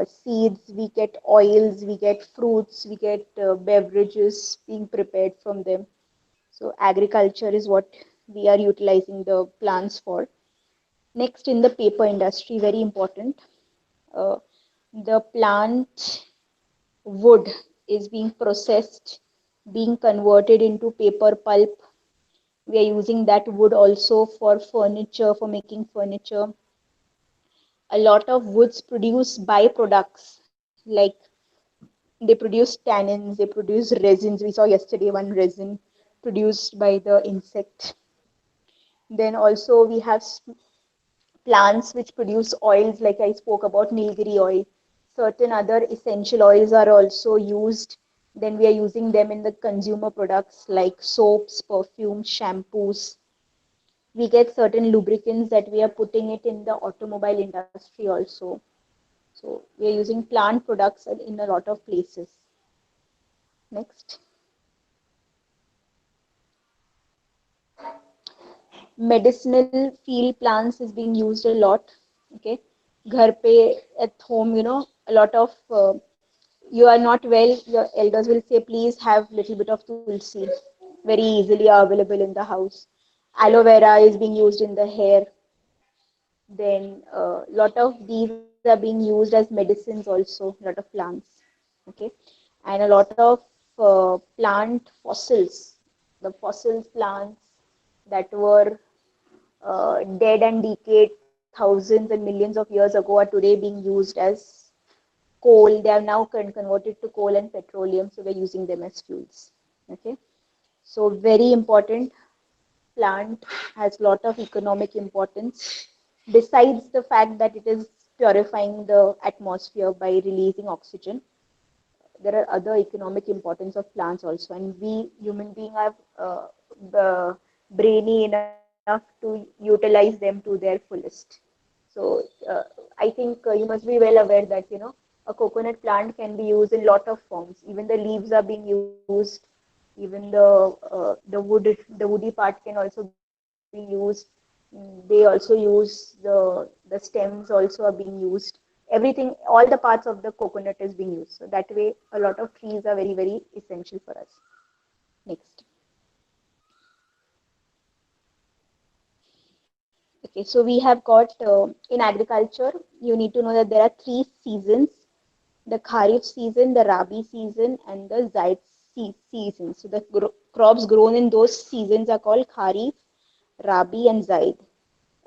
seeds, we get oils, we get fruits, we get beverages being prepared from them. So agriculture is what we are utilizing the plants for. Next, in the paper industry, very important, uh, the plant wood is being processed, being converted into paper pulp. We are using that wood also for furniture, for making furniture. A lot of woods produce byproducts like they produce tannins, they produce resins. We saw yesterday one resin produced by the insect. Then also we have plants which produce oils, like I spoke about Nilgiri oil. Certain other essential oils are also used. Then we are using them in the consumer products like soaps, perfumes, shampoos. We get certain lubricants that we are putting it in the automobile industry also. So we are using plant products in a lot of places. Next. Medicinal field plants is being used a lot. Okay. Ghar pe at home, a lot of you are not well, your elders will say, please have little bit of tulsi, very easily available in the house. Aloe vera is being used in the hair. Then a lot of these are being used as medicines also, a lot of plants. Okay. And a lot of plant fossils, the fossils plants that were dead and decayed thousands and millions of years ago are today being used as coal. They are now converted to coal and petroleum, so we're using them as fuels. Okay, so very important. Plant has lot of economic importance. Besides the fact that it is purifying the atmosphere by releasing oxygen, there are other economic importance of plants also, and we human beings are brainy enough to utilize them to their fullest. So I think you must be well aware that a coconut plant can be used in lot of forms. Even the leaves are being used. Even the woody part can also be used. They also use the stems also are being used. Everything, all the parts of the coconut is being used. So that way, a lot of trees are very, very essential for us. Next. Okay, so we have got in agriculture, you need to know that there are three seasons: the Kharif season, the Rabi season, and the Zaid season. So the crops grown in those seasons are called Kharif, Rabi, and Zaid.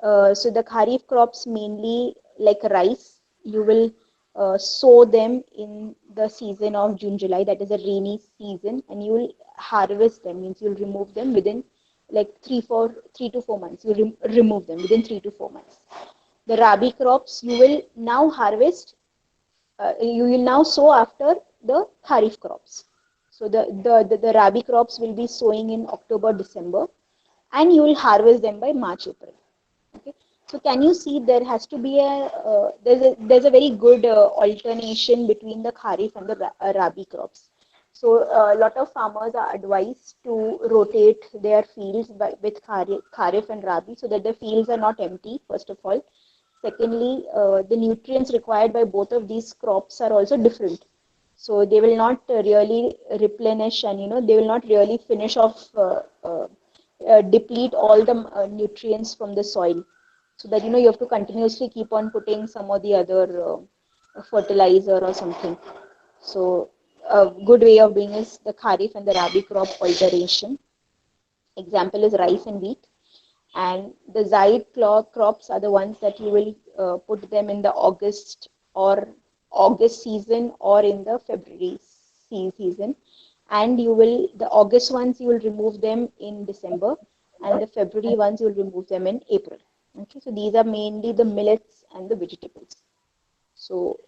So the Kharif crops mainly like rice. You will sow them in the season of June, July. That is a rainy season, and you will harvest them. Means you'll remove them within like 3 to 4 months. You remove them within 3 to 4 months. The Rabi crops you will now harvest. You will now sow after the Kharif crops. So the Rabi crops will be sowing in October, December, and you will harvest them by March, April. Okay. So can you see there has to be there's a very good alternation between the Kharif and the Rabi crops. So a lot of farmers are advised to rotate their fields with Kharif and Rabi so that the fields are not empty, first of all. Secondly, the nutrients required by both of these crops are also different. So they will not really replenish, and they will not really finish off, deplete all the nutrients from the soil. So that you have to continuously keep on putting some or the other fertilizer or something. So a good way of doing is the Kharif and the Rabi crop alternation. Example is rice and wheat. And the Zaid crops are the ones that you will put them in the August season or in the February season. And the August ones you will remove them in December, and the February ones you will remove them in April. Okay, so these are mainly the millets and the vegetables. So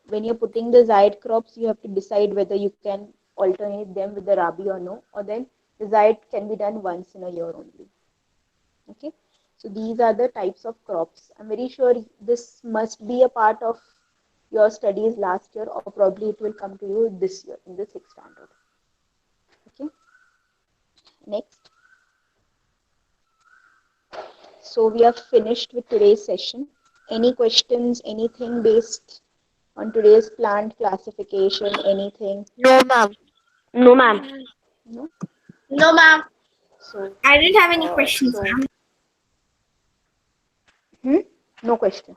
when you're putting the Zaid crops, you have to decide whether you can alternate them with the Rabi or no, or then the Zaid can be done once in a year only. Okay, so these are the types of crops. I'm very sure this must be a part of your studies last year, or probably it will come to you this year in the 6th standard. Okay. Next. So we are finished with today's session. Any questions, anything based on today's planned classification, anything? No, ma'am. No, ma'am. No? No, ma'am. So, I didn't have any questions, so ma'am. no question.